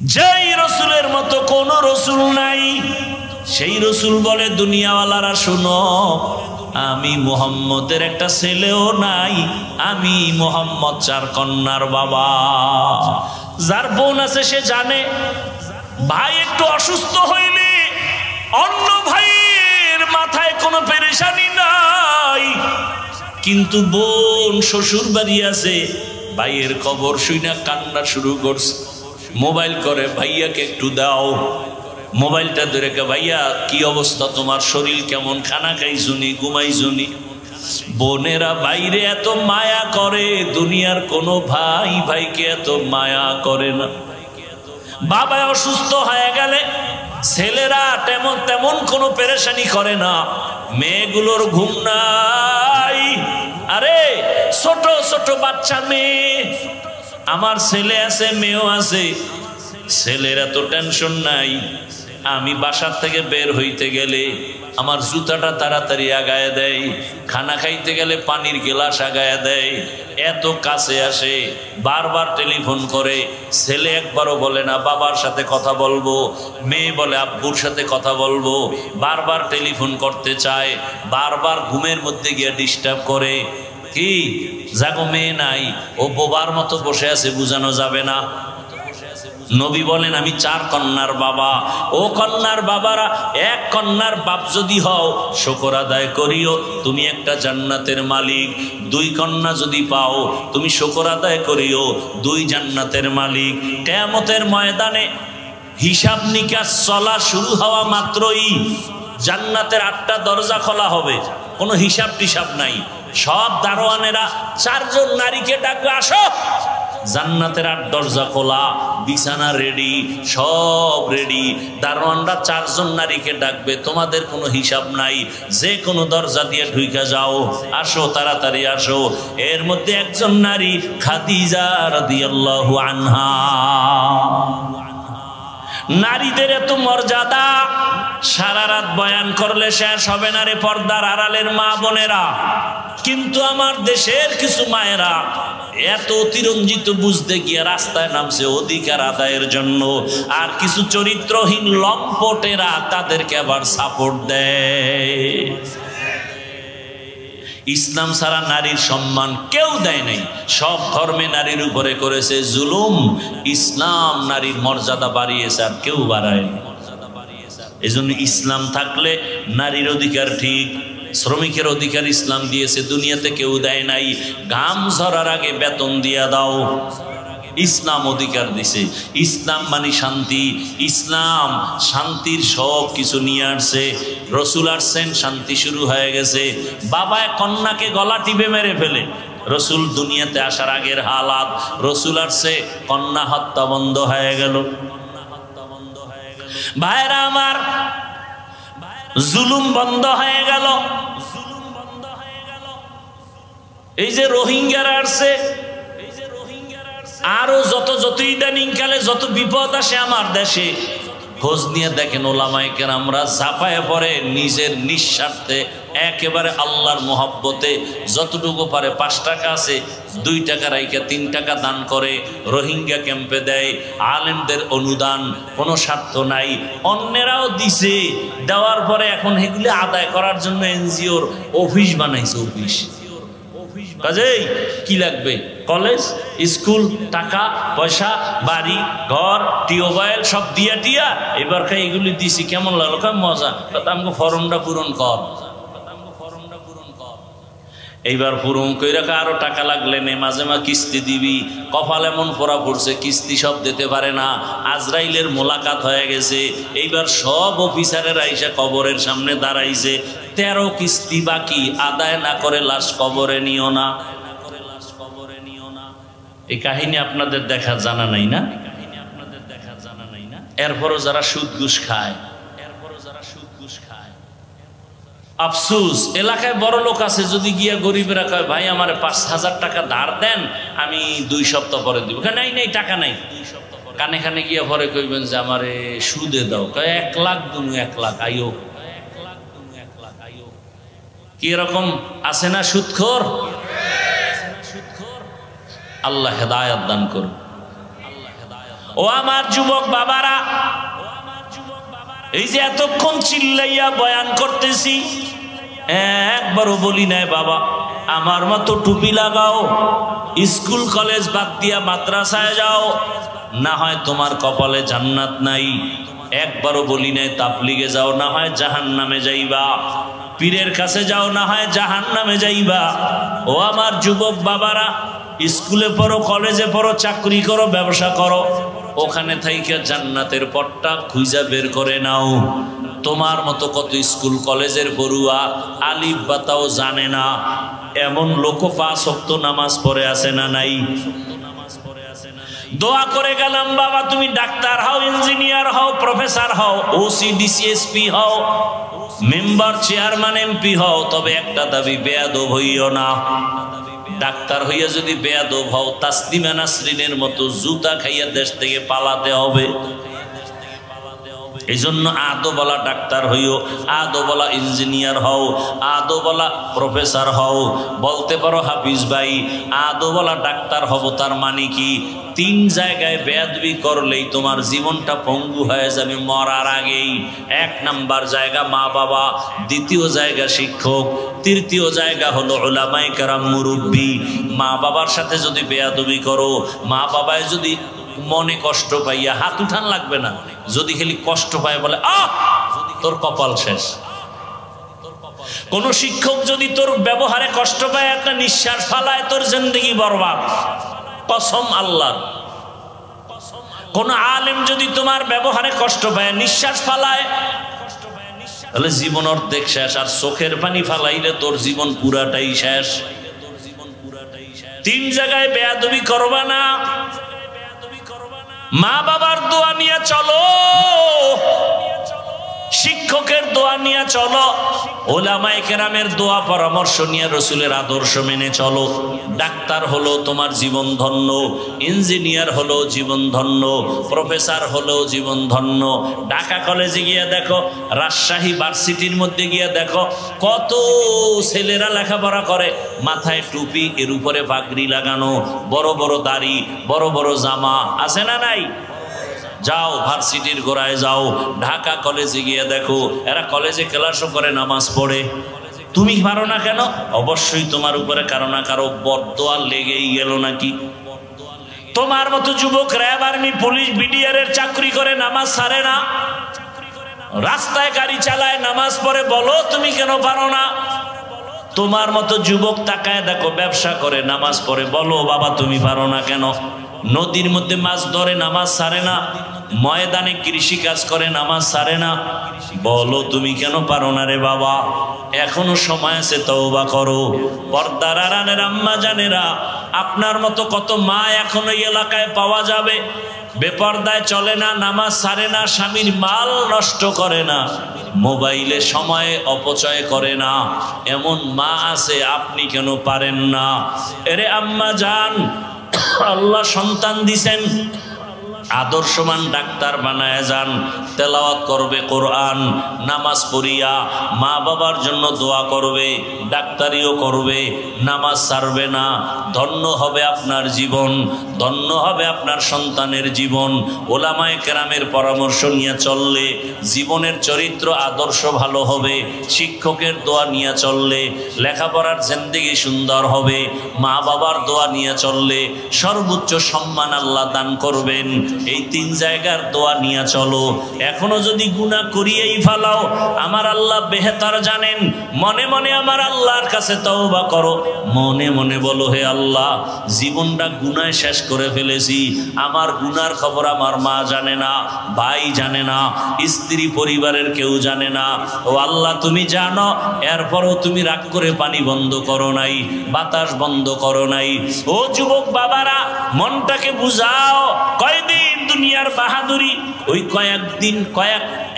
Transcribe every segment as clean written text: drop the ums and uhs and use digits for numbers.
যেই রসুলের মতো কোন রসুল নাই। সেই রসুল বলে, দুনিয়াওয়ালারা শুনো, আমি মুহাম্মদের একটা ছেলেও নাই, আমি মুহাম্মদ 4 কন্যার বাবা। যার বোন আছে সে জানে, ভাই একটু অসুস্থ হইলে অন্য ভাইয়ের মাথায় কোনো পেরেশানি নাই, কিন্তু বোন শ্বশুর বাড়ি আছে, ভাইয়ের খবর শুনে কান্না শুরু করছে, মোবাইল করে, ভাইয়াকে একটু দাও। মোবাইলটা ধরে, ভাইয়া কি অবস্থা, তোমার শরীর কেমন, খানা খাইছুনি, ঘুমাইছুনি? বোনেরা বাইরে এত মায়া করে, দুনিয়ার কোনো ভাই ভাইকে এত মায়া করে না। বাবা অসুস্থ হয়ে গেলে ছেলেরা তেমন কোনো পেরেশানি করে না, মেয়েগুলোর ঘুম নাই। আরে ছোট ছোট বাচ্চা মেয়ে, আমার ছেলে আছে, মেয়েও আছে, ছেলের এত টেনশন নাই। আমি বাসার থেকে বের হইতে গেলে আমার জুতাটা তাড়াতাড়ি আগায় দেয়, খানা খাইতে গেলে পানির গ্লাস আগায় দেয়, এত কাছে আসে, বারবার টেলিফোন করে। ছেলে একবারও বলে না বাবার সাথে কথা বলবো, মেয়ে বলে আব্বুর সাথে কথা বলবো, বারবার টেলিফোন করতে চায়, বারবার ঘুমের মধ্যে গিয়ে ডিস্টার্ব করে। কি জাগো মেয়ে নাই, ও বোবার মতো বসে আছে, বুঝানো যাবে না। নবী বলেন, আমি 4 কন্যার বাবা। ও কন্যার বাবারা, 1 কন্যার বাপ যদি হও, শুকর আদায় করিও, তুমি একটা জান্নাতের মালিক। 2 কন্যা যদি পাও, তুমি শুকর আদায় করিও, 2 জান্নাতের মালিক। কিয়ামতের ময়দানে হিসাব নিকাশ চলা শুরু হওয়া মাত্রই জান্নাতের 8টা দরজা খোলা হবে, কোনো হিসাব টিসাব নাই। সব দারোয়ানেরা 4 জন নারীকে ডাকবে, আসো। জান্নাতের 8 দরজা খোলা, বিছানা রেডি, সব রেডি। দারোয়ানরা 4 জন নারীকে ডাকবে, তোমাদের কোনো হিসাব নাই, যে কোনো দরজা দিয়ে ঢুইকা যাও, আসো, তাড়াতাড়ি আসো। এর মধ্যে একজন নারী, খাদিজা রাদিয়াল্লাহু আনহা। নারীদের এত মর্যাদা, সারা রাত বয়ান করলে শেষ হবে না রে পর্দার আড়ালের মা বোনেরা। কিন্তু আমার দেশের কিছু মায়েরা এত অতিরঞ্জিত বুঝতে গিয়ে রাস্তায় নামছে অধিকার আদায়ের জন্য, আর কিছু চরিত্রহীন লম্পটেরা তাদেরকে আবার সাপোর্ট দেয়। ইসলাম ছাড়া নারীর সম্মান কেউ দেয় নাই, সব ধর্মে নারীর উপরে করেছে জুলুম। ইসলাম নারীর মর্যাদা বাড়িয়েছে, আর কেউ বাড়ায়। এজন্য ইসলাম থাকলে নারীর অধিকার ঠিক, শ্রমিকের অধিকার ইসলাম দিয়েছে, দুনিয়াতে কেউ দেয় নাই। ঘাম ঝরার আগে বেতন দিয়া দাও, ইসলাম অধিকার দিছে। ইসলাম মানে শান্তি, ইসলাম শান্তির সব কিছু নিয়ে আসছে। রসুল আসছেন, শান্তি শুরু হয়ে গেছে। বাবা কন্যাকে গলা টিপে মেরে ফেলে, রসুল দুনিয়াতে আসার আগের হালাত। রসুল আসছে, কন্যা হত্যা বন্ধ হয়ে গেল। ভাইরা আমার, জুলুম বন্ধ হয়ে গেল। এই যে রোহিঙ্গারা আসছে, আরো যত ইদানিং কালে যত বিপদ আসে আমার দেশে, খোঁজ নিয়ে দেখেন ওলামায়ে কেরামরা ঝাঁপায় পড়ে নিজের নিঃস্বার্থে, একেবারে আল্লাহর মহব্বতে যতটুকু পারে। 5 টাকা আছে, 2 টাকা রাইখা 3 টাকা দান করে, রোহিঙ্গা ক্যাম্পে দেয়। আলেমদের অনুদান, কোনো স্বার্থ নাই। অন্যেরাও দিছে, দেওয়ার পরে এখন এগুলি আদায় করার জন্য এনজিওর অফিস বানাইছে। অফিস কাজেই কি লাগবে? কলেজ, স্কুল, টাকা পয়সা, বাড়ি ঘর, টিউবওয়েল সব দিয়া টিয়া এবার এগুলি দিছি। কেমন লাগলো? মজা। আমাকে ফর্মটা পূরণ কর। এইবার পূরণ কইরা আরো টাকা লাগলে নে, মাঝে মাঝে কিস্তি দিবি। কপাল এমন পড়া পড়ছে, কিস্তি সব দিতে পারে না। আজরাইলের মোলাকাত হয়ে গেছে। এইবার সব অফিসারের আইসা কবরের সামনে দাঁড়াইছে, 13 কিস্তি বাকি, আদায় না করে লাশ কবরে নিও না। এই কাহিনী আপনাদের দেখা জানা নাই না? এরপরও যারা সুদ ঘুষ খায়, আফসুস, এলাকায় বড় লোক আছে, যদি গিয়া গরিবেরা কয় ভাই আমার 5000 টাকা ধার দেন, আমি 2 সপ্তাহ পরে দিব। নাই নাই, টাকা নাই। কানে কানে গিয়া পরে কইবেন যে আমারে সুদে দাও। কয় 1 লাখ দুনু, 1 লাখ আইও। কি এরকম আছে না সুদখোর? আল্লাহ হেদায়েত দান করুন। ও আমার যুবক বাবারা, এই যে এতক্ষণ চিল্লাইয়া বয়ান করতেছি, একবারও বলি নাই বাবা আমার মতো টুপি লাগাও, স্কুল কলেজ বাদ দিয়া মাদ্রাসায় যাও, না হয় তোমার কপালে জান্নাত নাই। একবারও বলি নাই তাবলিগে যাও, না হয় জাহান্নামে যাইবা, পীরের কাছে যাও, না হয় জাহান্নামে যাইবা। ও আমার যুবক বাবারা, স্কুলে পড়ো, কলেজে পড়ো, চাকরি করো, ব্যবসা করো, ওখানে থাইকে জান্নাতের পথটা খুঁজা বের করে নাও। তোমার মতো কত স্কুল কলেজের পড়ুয়া আলিফ বাতাও জানে না, এমন লোক 5 ওয়াক্ত নামাজ পড়ে আছে না নাই? দোয়া করে গেলাম বাবা তুমি ডাক্তার হও, ইঞ্জিনিয়ার হও, প্রফেসর হও, ওসি ডিসিএসপি হও, মেম্বার চেয়ারম্যান এমপি হও, তবে একটা দাবি, বেয়াদব হইও না। ডাক্তার হইয়া যদি বেয়াদব হও, তাসলিমা নাসরিনের মতো জুতা খাইয়া দেশ থেকে পালাতে হবে। এই জন্য আদবলা ডাক্তার হইও, আদবলা ইঞ্জিনিয়ার হও, আদবলা প্রফেসর হও। বলতে পারো হাফিজ ভাই আদবলা ডাক্তার হব, তার মানে কি 3 জায়গায় বেয়াদবি করলেই তোমার জীবনটা পঙ্গু হয়ে যাবে মরার আগেই। 1 নাম্বার জায়গা মা বাবা, 2য় জায়গা শিক্ষক, 3য় জায়গা হলো উলামায়ে কেরাম মুরব্বী। মা বাবার সাথে যদি বেয়াদবি করো, মা বাবায় যদি মনে কষ্ট পাইয়া, হাত উঠান লাগবে না, যদি খালি কষ্ট পায় বলে তোর কপাল শেষ। কোন শিক্ষক যদি তোর ব্যবহারে কষ্ট পায়, একটা নিঃশ্বাস ফালায়, তোর জিন্দেগি বরবাদ, কসম আল্লাহ। কোন আলেম যদি তোমার ব্যবহারে কষ্ট পায়, নিঃশ্বাস ফালায়, তাহলে জীবন অর্ধেক শেষ। আর চোখের পানি ফালাইলে তোর জীবন পুরাটাই শেষ। 3 জায়গায় বেয়াদবি করবা না। মা বাবার দোয়া নিয়ে চলো, শিক্ষকের দোয়া নিয়ে চলো, ওলামায়ে কেরামের দোয়া পরামর্শ নিয়ে রসুলের আদর্শ মেনে চলো। ডাক্তার হলো তোমার জীবন ধন্য, ইঞ্জিনিয়ার হলো জীবন ধন্য, প্রফেসর হলো জীবন ধন্য। ঢাকা কলেজে গিয়ে দেখো, রাজশাহী ভার্সিটির মধ্যে গিয়ে দেখো, কত ছেলেরা লেখাপড়া করে, মাথায় টুপি, এর উপরে পাগড়ি লাগানো, বড় বড় দাড়ি, বড় বড় জামা, আছে না নাই? যাও ভার্সিটির গোড়ায় যাও, ঢাকা কলেজে গিয়ে দেখো, এরা কলেজে ক্লাসও করে, নামাজ পড়ে। তুমি পারো না কেন? অবশ্যই তোমার উপরে কারো না কারো বদদোয়া লেগেই গেল নাকি? তোমার মতো যুবক র্যাব, আর্মি, পুলিশ, বিডিআর এর চাকরি করে, নামাজ ছাড়ে না, রাস্তায় গাড়ি চালায়, নামাজ পড়ে, বলো তুমি কেন পারো না? তোমার মতো যুবক তাকায় দেখো, ব্যবসা করে, নামাজ পড়ে, বলো বাবা তুমি পারো না কেন? নদীর মধ্যে মাছ ধরে, নামাজ ছাড়ে না, ময়দানে কৃষি কাজ করে, নামাজ ছাড়ে না, বলো তুমি কেন পারো না রে বাবা? এখনো সময় আছে, তওবা করো। পর্দার আড়ালের আম্মা জানেরা, আপনার মতো কত মা এখনো এই এলাকায় পাওয়া যাবে, বেপর্দায় চলে না, নামাজ ছাড়ে না, স্বামীর মাল নষ্ট করে না, মোবাইলে সময় অপচয় করে না, এমন মা আছে, আপনি কেন পারেন না? এরে আম্মা জান, আল্লাহ সন্তান দিছেন, আদর্শমান ডাক্তার বানায় যান, তেলাওয়াত করবে কোরআন, নামাজ পড়িয়া মা বাবার জন্য দোয়া করবে, ডাক্তারিও করবে, নামাজ ছাড়বে না। ধন্য হবে আপনার জীবন, ধন্য হবে আপনার সন্তানের জীবন। ওলামায়ে কেরামের পরামর্শ নিয়ে চললে জীবনের চরিত্র আদর্শ ভালো হবে, শিক্ষকের দোয়া নিয়ে চললে লেখাপড়ার জিন্দেগি সুন্দর হবে, মা বাবার দোয়া নিয়ে চললে সর্বোচ্চ সম্মান আল্লাহ দান করবেন। এই 3 জায়গার দোয়া নিয়ে চলো। এখনো যদি গুনাহ করিয়েই ফেলাও, আমার আল্লাহ বেহতার জানেন। মনে মনে আমার আল্লাহর কাছে তওবা করো, মনে মনে বলো, হে আল্লাহ জীবনটা গুনায় শেষ করে ফেলেছি, আমার গুনার খবর আমার মা জানে না, ভাই জানে না, স্ত্রী পরিবারের কেউ জানে না। ও আল্লাহ তুমি জানো, এরপরও তুমি রাগ করে পানি বন্ধ করো নাই, বাতাস বন্ধ করো নাই। ও যুবক বাবারা, মনটাকে বুঝাও। কয়দিন দুনিয়ার বাহাদুরি, ওই কয়েকদিন,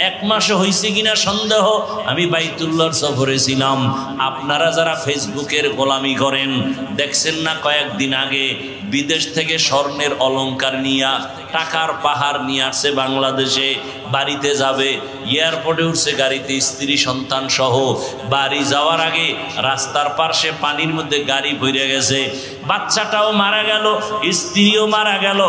এক মাসে হয়েছে কিনা সন্দেহ। আমি বাইতুল্লাহর সফরে ছিলাম। আপনারা যারা ফেসবুকের গোলামি করেন, দেখছেন না কয়েকদিন আগে বিদেশ থেকে স্বর্ণের অলংকার নিয়ে, টাকার পাহাড় নিয়ে আসছে বাংলাদেশে, বাড়িতে যাবে, এয়ারপোর্টে উঠছে গাড়িতে, স্ত্রী সন্তান সহ। বাড়ি যাওয়ার আগে রাস্তার পাশে পানির মধ্যে গাড়ি ভরে গেছে, বাচ্চাটাও মারা গেল, স্ত্রীও মারা গেল।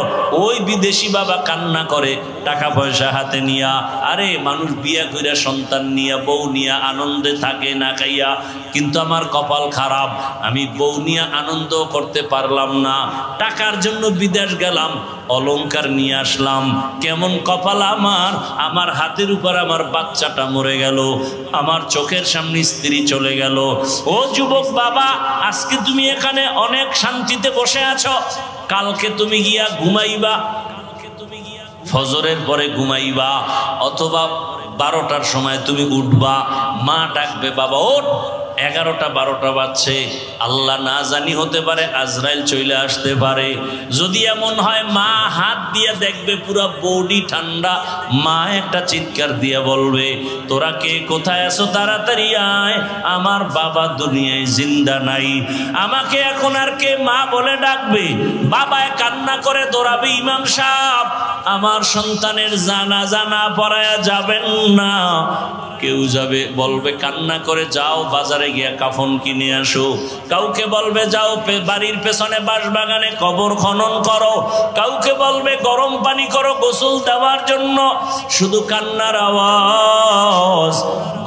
ওই বিদেশি বাবা কান্না করে টাকা পয়সা হাতে নিয়া। আরে মানুষ বিয়া কইরা সন্তান নিয়া বউ নিয়া আনন্দে থাকে না খাইয়া, কিন্তু আমার কপাল খারাপ, আমি বউ নিয়ে আনন্দ করতে পারলাম না। টাকার জন্য বিদেশ গেলাম, অলংকার নিয়ে আসলাম, কেমন কপাল আমার, আমার হাতের উপর আমার বাচ্চাটা মরে গেল, আমার চোখের সামনে স্ত্রী চলে গেল। ও যুবক বাবা, আজকে তুমি এখানে অনেক শান্তিতে বসে আছো, কালকে তুমি গিয়া ঘুমাইবা, ফজরের পরে ঘুমাইবা, অথবা 12টার সময় তুমি উঠবা, মা ডাকবে বাবা ওঠ, 11টা 12টা বাজছে, আল্লাহ না জানি হতে পারে আজরাইল চলে আসতে পারে। যদি এমন হয় মা হাত দিয়ে দেখবে পুরো বডি ঠান্ডা, মা একটা চিৎকার দিয়ে বলবে তোরা কে কোথায় আছো, তাড়াতাড়ি আয়, আমার বাবা দুনিয়ায় জিন্দা নাই। আমাকে এখন আর কে মা বলে ডাকবে? বাবায় কান্না করে দৌড়াবে, ইমাম সাহেব আমার সন্তানের জানাজা না পড়ায়া যাবেন না। কেউ যাবে বলবে কান্না করে যাও বাজারে গিয়া কাফন কিনে আসো, কাউকে বলবে যাও বাড়ির পেছনে বাঁশবাগানে কবর খনন করো, কাউকে বলবে গরম পানি করো গোসল দেওয়ার জন্য। শুধু কান্নার আওয়াজ,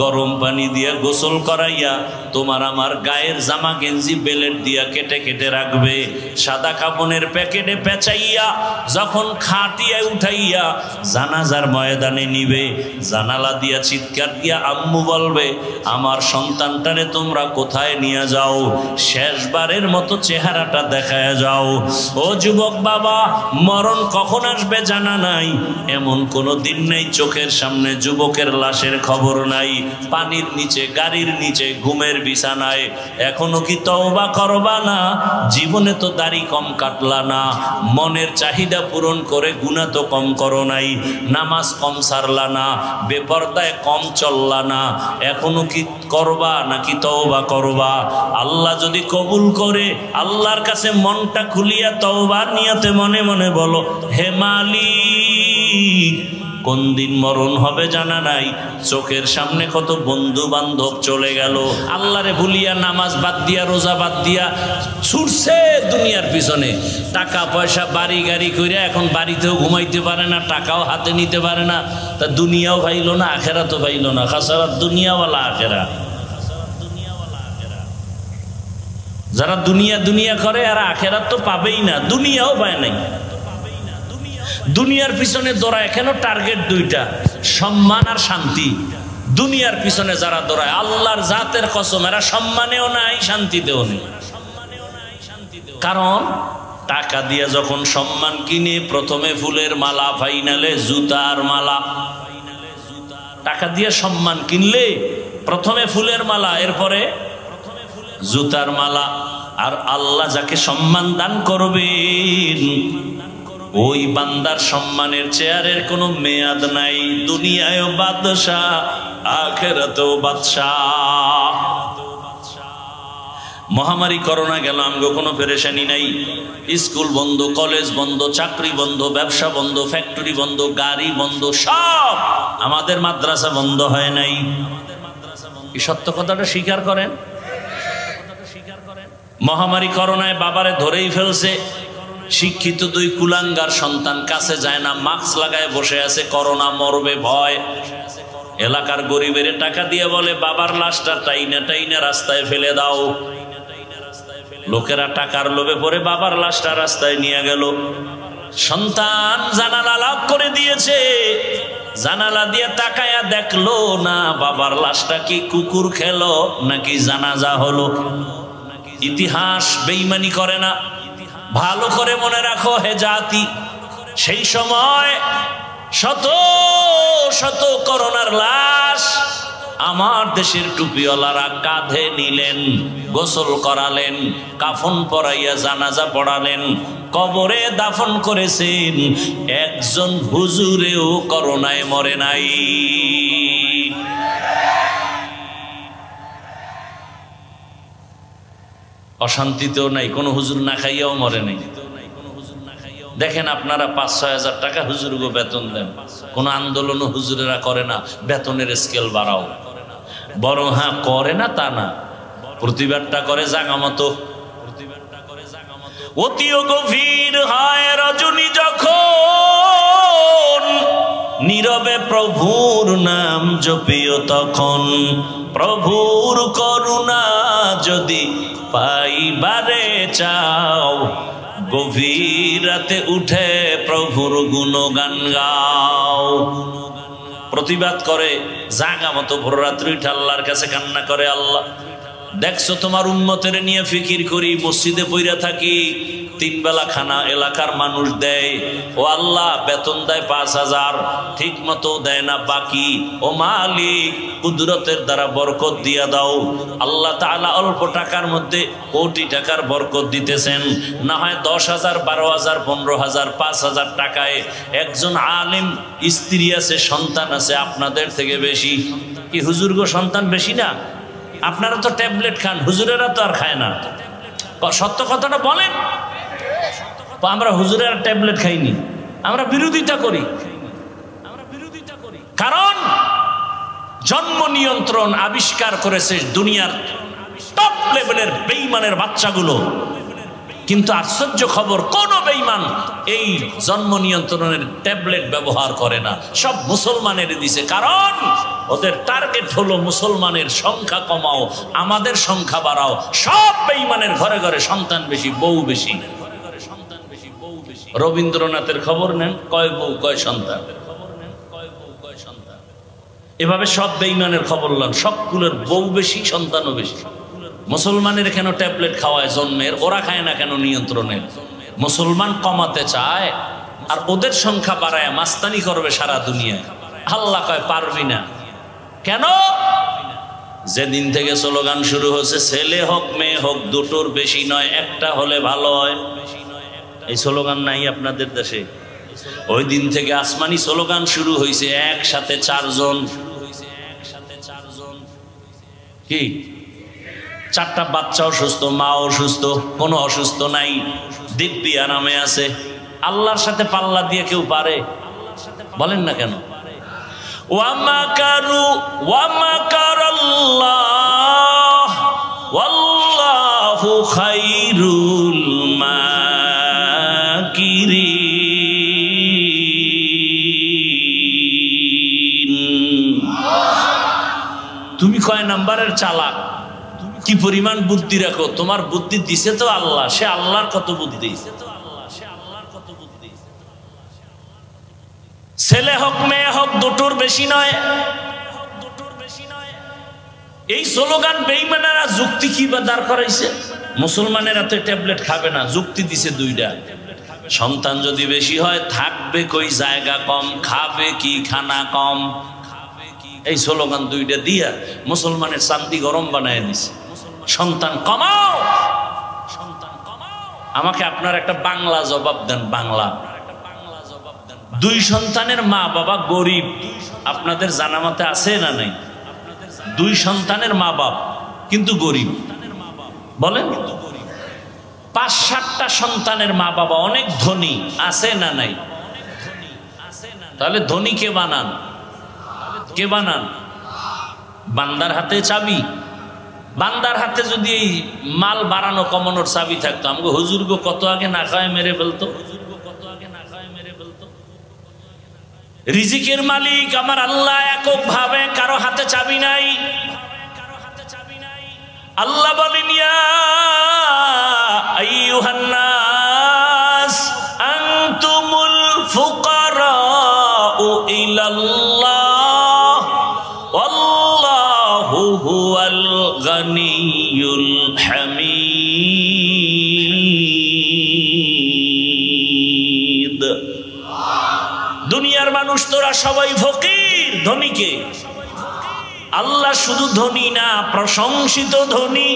গরম পানি দিয়া গোসল করাইয়া তোমার আমার গায়ের জামা গেঞ্জি বেলেট দিয়া কেটে কেটে রাখবে, সাদা কাপনের প্যাকেটে পেঁচাইয়া যখন খাটিয়া উঠাইয়া জানাজার ময়দানে নিবে, জানালা দিয়া চিৎকার দিয়া আম্মু বলবে আমার সন্তানটারে তোমরা কোথায় নিয়ে যাও, শেষবারের মতো চেহারাটা দেখায় যাও। ও যুবক বাবা, মরণ কখন আসবে জানা নাই, এমন কোনো দিন নেই চোখের সামনে যুবকের লাশের খবর নাই, পানির নিচে গাড়ির নিচে ঘুমের বিছানায়। এখনো কি তওবা করবা না? জীবনে তো দাড়ি কম কাটলা না, মনের চাহিদা পূরণ করে গুনাহ তো কম করো নাই, নামাজ কম সারলা না, বেপরদায় কম চললা না, এখনো কি করবা নাকি তওবা করবা? আল্লাহ যদি কবুল করে, আল্লাহর কাছে মনটা খুলিয়া তওবার নিয়তে মনে মনে বলো হে মালিক, কোন দিন মরণ হবে জানা নাই, চোখের সামনে কত বন্ধু বান্ধব চলে গেল, আল্লাহরে ভুলিয়া নামাজ বাদ দিয়া রোজা বাদ দিয়া ছুটছে দুনিয়ার পিছনে, টাকা পয়সা বাড়ি গাড়ি কইরা এখন বাড়িতেও ঘুমাইতে পারে না, টাকাও হাতে নিতে পারে না, তা দুনিয়াও পাইল না আখেরাতও পাইল না। খাসারাত দুনিয়াওয়ালা আখেরা। যারা দুনিয়া দুনিয়া করে আর আখেরাত তো পাবেই না, দুনিয়াও পায় নাই। দুনিয়ার পিছনে দৌড়ায় কেন? টার্গেট দুইটা, সম্মান আর শান্তি। দুনিয়ার পিছনে যারা দৌড়ায় আল্লাহর জাতের কসম এরা সম্মানেও নাই শান্তিতেও নেই। কারণ টাকা দিয়ে যখন সম্মান কিনে, প্রথমে ফুলের মালা, ফাইনালে জুতার মালা। টাকা দিয়ে সম্মান কিনলে প্রথমে ফুলের মালা, এরপরে জুতার মালা। আর আল্লাহ যাকে সম্মান দান করবেন ওই বান্দার সম্মানের চেয়ারের কোনো মেয়াদ নাই, দুনিয়ায়ও বাদশাহ আখিরাতেও বাদশাহ। মহামারী করোনা গেল, আমগো কোনো পেরেশানি নাই, স্কুল বন্ধ, কলেজ বন্ধ, চাকরি বন্ধ, ব্যবসা বন্ধ, ফ্যাক্টরি বন্ধ, গাড়ি বন্ধ, সব। আমাদের মাদ্রাসা বন্ধ হয় নাই। এই সত্য কথাটা স্বীকার করেন। মহামারী করোনায় বাবারে ধরেই ফেলছে, শিক্ষিত দুই কুলাঙ্গার সন্তান কাছে যায় না, মাস্ক লাগায় বসে আছে, করোনা মরবে ভয়। এলাকার গরিবের টাকা দিয়ে বলে বাবার লাশটা টাইনা টাইনা রাস্তায় ফেলে দাও। লোকেরা টাকার লোভে পড়ে বাবার লাশটা রাস্তায় নিয়ে গেল। সন্তান জানালা লক করে দিয়েছে, জানালা দিয়ে তাকায়া দেখলো না বাবার লাশটা কি কুকুর খেলো নাকি জানাজা হলো। ইতিহাস বেঈমানি করে না, ভালো করে মনে রাখো হে জাতি, সেই সময় শত শত করোনার লাশ আমার দেশের টুপিওয়ালারা কাঁধে নিলেন, গোসল করালেন, কাফন পরাইয়া জানাজা পড়ালেন, কবরে দাফন করেছেন। একজন হুজুরেও করোনায় মরে নাই। অশান্তিতেও নাই, কোনো হুজুর না খাইয়াও মরে নাই। দেখেন আপনারা 5-6 হাজার টাকা হুজুরগো বেতন দেন, কোনো আন্দোলন হুজুরেরা করে না, বেতনের স্কেল বাড়াও। বরং হ্যাঁ করে না তা না, প্রতিবাদটা করে জাগা মতো। অতিও গভীর হয় রজনী যখন, নীরবে প্রভুর নাম জপিও তখন। প্রভুর করুণা যদি পাইবারে চাও, গভীর রাতে উঠে প্রভুর গুণগান গাও। প্রতিবাদ করে জাগা মতো ভোর রাত্রি উঠে আল্লাহর কাছে কান্না করে, আল্লাহ দেখছো তোমার উম্মতের নিয়ে ফিকির করি, মসজিদে পইরা থাকি, 3 বেলা খানা এলাকার মানুষ দেয়, ও আল্লাহ বেতন দেয় 5,000, ঠিক মতো দেয় না বাকি। ও মালিক কুদরতের দ্বারা বরকত দিয়া দাও। আল্লাহ তাআলা অল্প টাকার মধ্যে কোটি টাকার বরকত দিতেছেন। না হয় 10,000, 12,000, 15,000, 5,000 টাকায় একজন আলেম স্ত্রী আছে, সন্তান আছে আপনাদের থেকে বেশি। কি হুজুর গো সন্তান বেশি না? আপনারা তো ট্যাবলেট খান, হুজুরেরা তো আর খায় না। সত্য কথাটা বলেন। আমরা হুজুরেরা ট্যাবলেট খাইনি, আমরা বিরোধিতা করি। কারণ জন্ম নিয়ন্ত্রণ আবিষ্কার করেছে দুনিয়ার টপ লেভেলের বেঈমানের বাচ্চাগুলো। কিন্তু আশ্চর্য খবর, কোন বেঈমান এই জন্ম নিয়ন্ত্রণের ট্যাবলেট ব্যবহার করে না, সব মুসলমানের দিছে। কারণ ওদের টার্গেট হলো মুসলমানের সংখ্যা কমাও, আমাদের সংখ্যা বাড়াও। সব বেঈমানের ঘরে ঘরে সন্তান বেশি, বউ বেশি। রবীন্দ্রনাথের খবর নেন, কয় বউ কয় সন্তান। এভাবে সব বেঈমানের খবর নেন, সবগুলোর বউ বেশি, সন্তানও বেশি। মুসলমানের কেন ট্যাবলেট খাওয়ায় জন্মের, ওরা খায় না কেন নিয়ন্ত্রণের? মুসলমান কমাতে চায় আর ওদের সংখ্যা বাড়ায় মাস্তানি করবে সারা দুনিয়ায়। আল্লাহ কয় পারবি না। কেন? যেদিন থেকে স্লোগান শুরু হয়েছে, ছেলে হোক মেয়ে হোক দুটোর বেশি নয়, একটা হলে ভালো হয়, এই স্লোগান নাই আপনাদের দেশে? ওই দিন থেকে আসমানি স্লোগান শুরু হয়েছে, একসাথে 4 জন। কি 4টা বাচ্চাও সুস্থ, মাও সুস্থ, কোনো অসুস্থ নাই, দিব্যি আরামে আছে। আল্লাহর সাথে পাল্লা দিয়ে কেউ পারে? বলেন না কেন? ওয়ামাকারু ওয়ামাকারাল্লাহ ওয়াল্লাহু খায়রুল মাকিরিন। তুমি কয় নাম্বারের চালাক, কি পরিমাণ বুদ্ধি রাখো? তোমার বুদ্ধি দিছে তো আল্লাহ, সে আল্লাহর কত বুদ্ধি। ছেলে হোক মেয়ে হোক দুটোর বেশি নয়। এই স্লোগান বেঈমানেরা যুক্তি কি বা দাঁড় করাইছে? মুসলমানেরা তো ট্যাবলেট খাবে না, যুক্তি দিছে 2টা। সন্তান যদি বেশি হয় থাকবে কই, জায়গা কম, খাবে কি, খানা কম। এই স্লোগান 2টা দিয়া মুসলমানের চান্দি গরম বানায় দিছে। সন্তান কমাও, সন্তান কমাও। আমাকে আপনার একটা বাংলা জবাব দেন, বাংলা। 2 সন্তানের মা বাবা গরিব, আপনাদের জানা মতে আছে না নাই? 2 সন্তানের মা বাপ কিন্তু গরিব, বলেন। 5-7টা সন্তানের মা বাবা অনেক ধনী, আছে না নাই? তাহলে ধনী কে বানান? কে বানান? বান্দার হাতে চাবি। বান্দার হাতে যদি এই মাল বাড়ানো কমানোর চাবি থাকতো, আমাকে হুজুর গো কত আগে না খায় মেরে ফেলতো। রিজিকের মালিক আমার আল্লাহ একক ভাবে, কারো হাতে চাবি নাই। আল্লাহ বলেন, ইয়া আইয়ুহান নাস আনতুমুল ফুকারাউ ইলাল্লাহ ওয়াল্লাহু হুয়াল গানিয়ুল হামিদ। দুনিয়ার মানুষ তোরা সবাই ফকির, ধনীকে। আল্লাহ শুধু ধনী না, প্রশংসিত ধনী।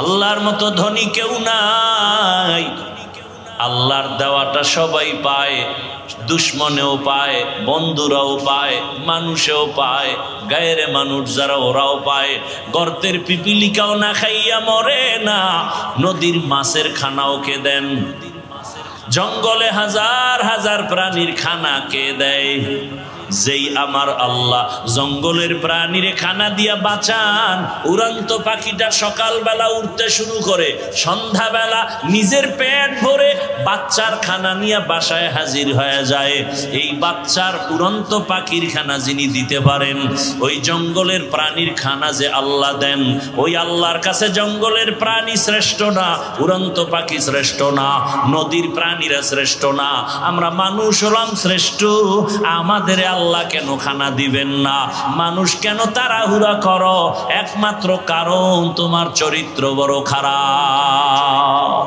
আল্লাহর মতো ধনী কেউ নাই। আল্লাহর দেওয়াটা সবাই পায়, দুশ্মনেও পায়, বন্ধুরাও পায়, মানুষেও পায়, গায়ের মানুষ যারা ওরাও পায়। গর্তের পিপিলিকাও না খাইয়া মরে না, নদীর মাছের খানাও কে দেন। জঙ্গলে হাজার হাজার প্রাণীর খানা কে দেয়? যেই আমার আল্লাহ জঙ্গলের প্রাণীরে খানা দিয়া বাঁচান, উড়ন্ত পাখিটা সকালবেলা উঠতে শুরু করে, সন্ধ্যাবেলা নিজের পেট ভরে বাচ্চার খানা নিয়ে বাসায় হাজির হয়ে যায়। এই বাচ্চার উড়ন্ত পাখির খানা যিনি দিতে পারেন, ওই জঙ্গলের প্রাণীর খানা যে আল্লাহ দেন, ওই আল্লাহর কাছে জঙ্গলের প্রাণী শ্রেষ্ঠ না, উড়ন্ত পাখি শ্রেষ্ঠ না, নদীর প্রাণীরা শ্রেষ্ঠ না, আমরা মানুষ হলাম শ্রেষ্ঠ। আমাদের আল্লাহ কেন খানা দিবেন না? মানুষ কেন তাড়াহুড়া করো? একমাত্র কারণ তোমার চরিত্র বড় খারাপ।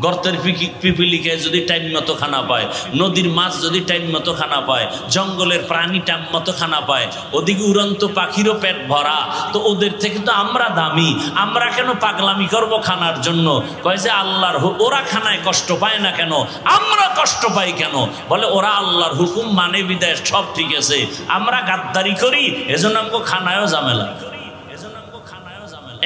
গর্তের পিপিলিকে যদি টাইম মতো খানা পায়, নদীর মাছ যদি টাইম মতো খানা পায়, জঙ্গলের প্রাণী টাইম মতো খানা পায়, ওদিকে উড়ন্ত পাখিরও পেট ভরা, তো ওদের থেকে তো আমরা দামি, আমরা কেন পাগলামি করব খানার জন্য? কয় যে আল্লাহর ওরা খানায় কষ্ট পায় না কেন, আমরা কষ্ট পাই কেন? বলে ওরা আল্লাহর হুকুম মানে বিদায় সব ঠিক আছে, আমরা গাদ্দারি করি এজন্য আমাকে খানায়ও ঝামেলা।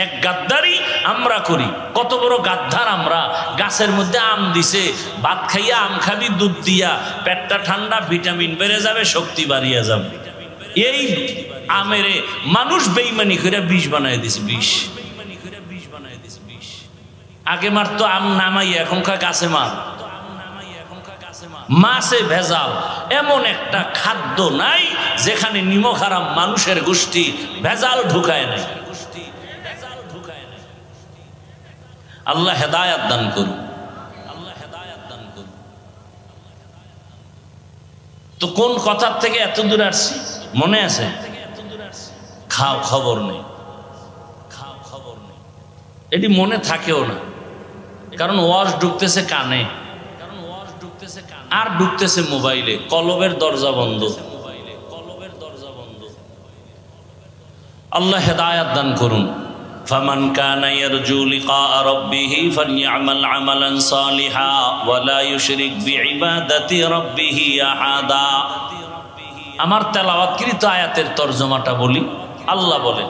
এক গাদ্দারি আমরা করি। কত বড় গাদ্দার আমরা! গাছের মধ্যে আম দিছে, ভাত খাইয়া আম খাবি দুধ দিয়া, পেটটা ঠান্ডা, ভিটামিন বেড়ে যাবে, শক্তি বাড়িয়ে যাবে। এই আমেরে মানুষ বেইমানি করে বিষ বানাই দিছে, বিষ। আগে মারতো আম নামাই, এখনকার গাছে মার। মাছে ভেজাল, এমন একটা খাদ্য নাই যেখানে নিমক হারাম মানুষের গোষ্ঠী ভেজাল ঢুকায় নাই। আল্লাহ হেদায়াত দান করুন, আল্লাহ হেদায়াত দান করুন। তো কোন কথার থেকে এত দূর আসছি মনে আছে? খাও খবর নেই, খাও খবর নেই, এটি মনে থাকেও না, কারণ ওয়াজ ঢুকতেছে কানে, আর ঢুকতেছে মোবাইলে, কলবের দরজা বন্ধ, কলবের দরজা বন্ধ। আল্লাহ হেদায়াত দান করুন। فمن كان يرجو لقاء ربه فليعمل عملا صالحا ولا يشرك بعبادة ربه أحدا। আমার তেলাওয়াতকৃত আয়াতের তরজমাটা বলি। আল্লাহ বলেন,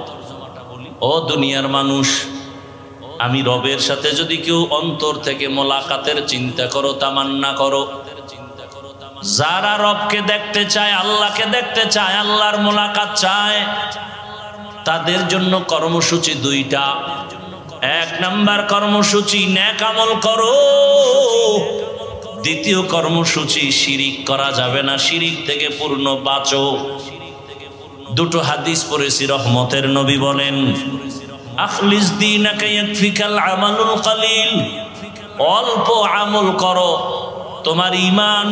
ও দুনিয়ার মানুষ, আমি রবের সাথে যদি কেউ অন্তর থেকে মোলাকাতের চিন্তা করো, তামান্না করো, যারা রবকে দেখতে চায়, আল্লাহকে দেখতে চায়, আল্লাহর মোলাকাত চায়, তাদের জন্য কর্মসূচি দুইটা। এক নাম্বার কর্মসূচি নেক আমল করো, দ্বিতীয় কর্মসূচি শিরিক করা যাবে না, শিরিক থেকে পূর্ণ বাঁচো। দুটো হাদিস পড়েছি, রহমতের নবী বলেন, আখলিস দীনাকা ইয়াকফিকাল আমালুল কলিল, অল্প আমল করো, তোমার ঈমান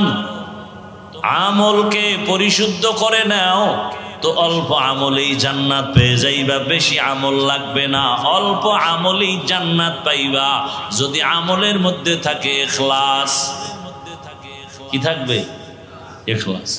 আমলকে পরিশুদ্ধ করে নাও, তো অল্প আমলেই জান্নাত পেয়ে যাইবা, বেশি আমল লাগবে না, অল্প আমলেই জান্নাত পাইবা। যদি আমলের মধ্যে থাকে ইখলাস। কি থাকবে? ইখলাস।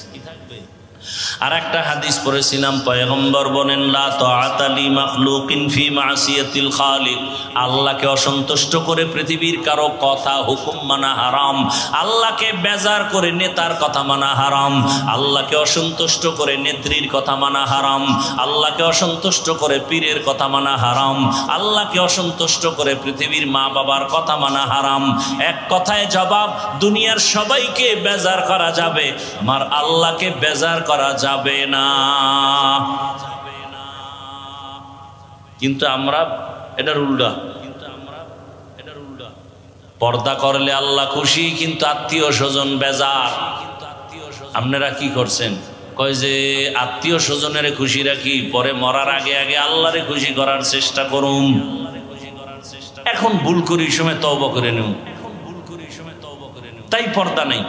আর একটা হাদিস পড়েছিলাম, পয়গম্বর বলেন, লা তাআতা লি মাখলুকিন ফি মাসিয়াতিল খালিক, আল্লাহকে অসন্তুষ্ট করে পৃথিবীর কারো কথা হুকুম মানা হারাম, আল্লাহকে বেজার করে নেতার কথা মানা হারাম, আল্লাহকে অসন্তুষ্ট করে নেত্রীর কথা মানা হারাম, আল্লাহকে অসন্তুষ্ট করে পীরের কথা মানা হারাম, আল্লাহকে অসন্তুষ্ট করে পৃথিবীর মা বাবার কথা মানা হারাম। এক কথায় জবাব, দুনিয়ার সবাইকে বেজার করা যাবে, আমার আল্লাহকে বেজার করা যাবে না। কিন্তু আমরা এটার উল্টা, পর্দা করলে আল্লাহ খুশি, কিন্তু আত্মীয় স্বজন বেজার। আপনারা কি করছেন? কয় যে আত্মীয় স্বজনের খুশি রাখি, পরে মরার আগে আগে আল্লাহরে খুশি করার চেষ্টা করুন। এখন ভুল করি সময় তওবা করে নেব, তাই পর্দা নেই।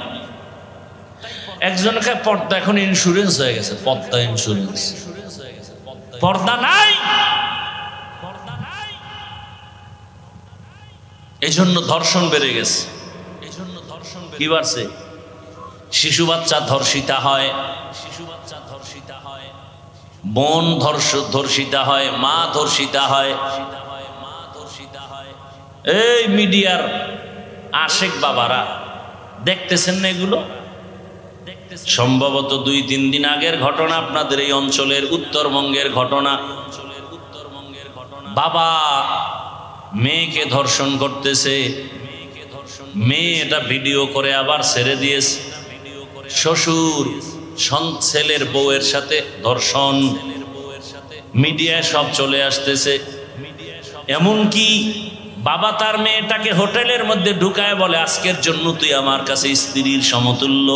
একজনকে পর্দা এখন ইন্স্যুরেন্স হয়ে গেছে, পর্দা ইন্স্যুরেন্স, পর্দা নাই, এই জন্য ধর্ষণ বেড়ে গেছে। কি বাড়ছে? শিশু বাচ্চা ধর্ষিতা হয়, বোন ধর্ষিতা হয়, মা ধর্ষিতা হয়। এই মিডিয়ার আশেক বাবারা দেখতেছেন না এগুলো? সম্ভবত 2-3 দিন আগের ঘটনা, আপনাদের এই অঞ্চলের উত্তরবঙ্গের ঘটনা। বাবা মেয়েকে ধর্ষণ করতেছে, মেয়ে এটা ভিডিও করে আবার ছেড়ে দিয়েছে। শ্বশুর ছেলের বউয়ের সাথে ধর্ষণ, মিডিয়ায় সব চলে আসতেছে। এমনকি বাবা তার মেয়েটাকে হোটেলের মধ্যে ঢুকায় বলে, আজকের জন্য তুই আমার কাছে স্ত্রীর সমতুল্য।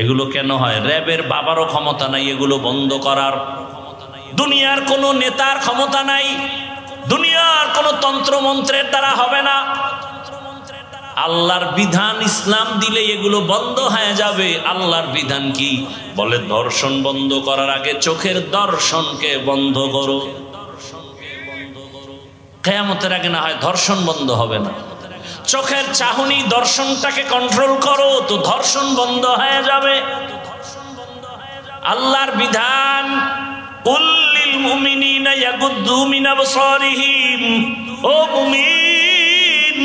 এগুলো কেন হয়? র্যাবের বাবারও ক্ষমতা নাই এগুলো বন্ধ করার, দুনিয়ার কোনো নেতার ক্ষমতা নাই, দুনিয়ার কোনো তন্ত্রমন্ত্রের দ্বারা হবে না। আল্লাহর বিধান ইসলাম দিলে এগুলো বন্ধ হয়ে যাবে। আল্লাহর বিধান কি বলে? ধর্ষণ বন্ধ করার আগে চোখের দর্শনকে বন্ধ করো। কিয়ামতের আগে না হয় ধর্ষণ বন্ধ হবে না, চোখের চাহনি দর্শনটাকে কন্ট্রোল করো, তো ধর্ষণ বন্ধ হয়ে যাবে। আল্লাহর বিধান, কুল লিল মুমিনিনা ইয়াগুদ্দু মিন আবসারিহিম, ও মুমিন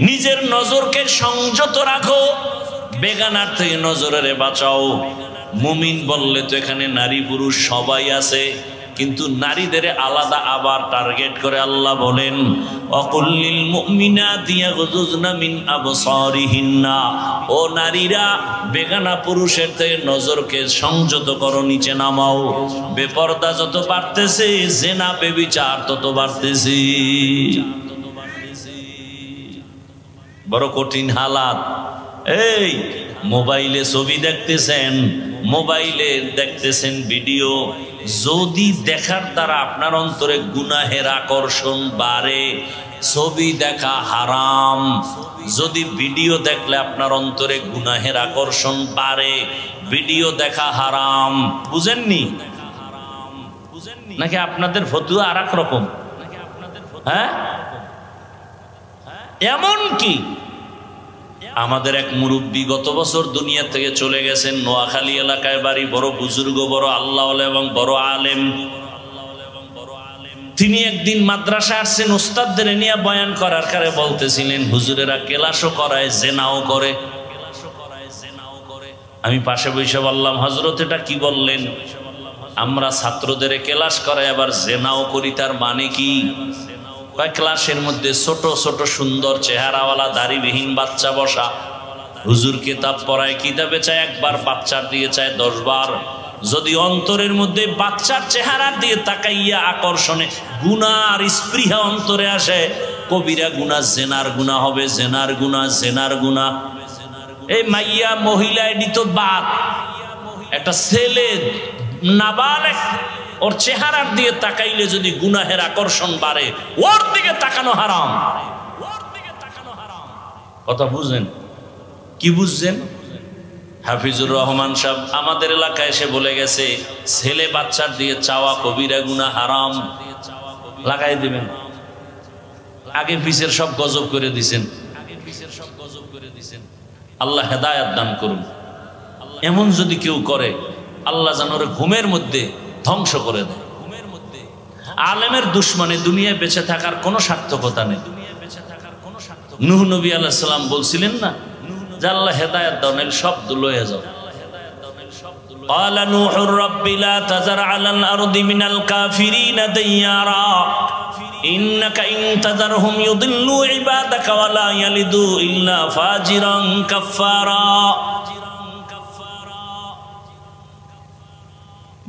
নিজের নজরকে সংযত রাখো, বেগানার থেকে নজরের বাঁচাও। মুমিন বললে তো এখানে নারী পুরুষ সবাই আছে, কিন্তু নারীদের আলাদা আবার টার্গেট করে আল্লাহ বলেন, অকুল্লিল মুমিনাতি ইয়াগুযুজনা মিন আবসারিহিন্না, ও নারীরা বেগানা পুরুষের থেকে নজরকে সংযত করো, নিচে নামাও। বেপরদা যত বাড়তেছে, জিনা বেবিচার তত বাড়তেছে। বড় কঠিন হালাত। এই মোবাইলে ছবি দেখতেছেন, মোবাইলে দেখতেছেন ভিডিও, যদি দেখার দ্বারা আপনার অন্তরে গুনাহের আকর্ষণ বাড়ে, ছবি দেখা হারাম। যদি ভিডিও দেখলে আপনার অন্তরে গুনাহের আকর্ষণ বাড়ে, ভিডিও দেখা হারাম। বুঝেননি নাকি? আপনাদের ফতুয়া আর এক রকম। হ্যাঁ, এমন কি আমাদের এক মুরব্বী গত বছর দুনিয়া থেকে চলে গেছেন, নোয়াখালী এলাকায় বাড়ি, বড় বুজুর্গ, বড় আল্লাহ এবং বড় আলেম। তিনি একদিন মাদ্রাসা আসছেন, উস্তাদদের নিয়ে বয়ান করার কারে বলতেছিলেন, হুজুরেরা কেলাসও করায়, জেনাও করে। আমি পাশে বসে বললাম, হযরত এটা কি বললেন? আমরা ছাত্রদের কেলাস করাই আবার জেনাও করি, তার মানে কি? ক্লাসের মধ্যে ছোট ছোট সুন্দর চেহারাওয়ালা দাড়িবিহীন বাচ্চা বসা, হুজুর কিতাব পড়ায়, কিতাবে চায় একবার, বাচ্চার দিয়ে চায় 10 বার। যদি অন্তরের মধ্যে বাচ্চার চেহারা দিয়ে তাকাইয়া আকর্ষণে গুনার স্পৃহা অন্তরে আসে, কবিরা গুনাহ, জেনার গুনাহ হবে, জেনার গুনাহ, জেনার গুনাহ। এই মাইয়া মহিলা এডি তো বাদ, একটা ছেলে নাবালেগ, ওর চেহারার দিয়ে তাকাইলে যদি গুনাহের আকর্ষণ বাড়ে, ওর দিকে তাকানো হারাম। কথা বুঝেন? কি বুঝছেন? হাফিজুর রহমান সাহেব আমাদের এলাকায় এসে বলে গেছে, ছেলে বাচ্চার দিয়ে চাওয়া কবিরা গুনাহ হারাম। লাগাই দিবেন, আগে পিছের সব গজব করে দিছেন। আল্লাহ হেদায়েত দান করুন। এমন যদি কেউ করে, আল্লাহ যেন ওর ঘুমের মধ্যে ধ্বংস করে দেয়। আলেমের দুশ্মনে দুনিয়ায় বেঁচে থাকার কোনো সার্থকতা নেই। নূহ নবী আলাইহিস সালাম বলছিলেন না যে আল্লাহ হেদায়েত দাও, নাহলে সব লয়ে যাও। قال نوح رب لا تذر على الأرض من الكافرين ديارا إنك إن تذرهم يضلوا عبادك ولا يلدوا إلا فاجرا كفارا।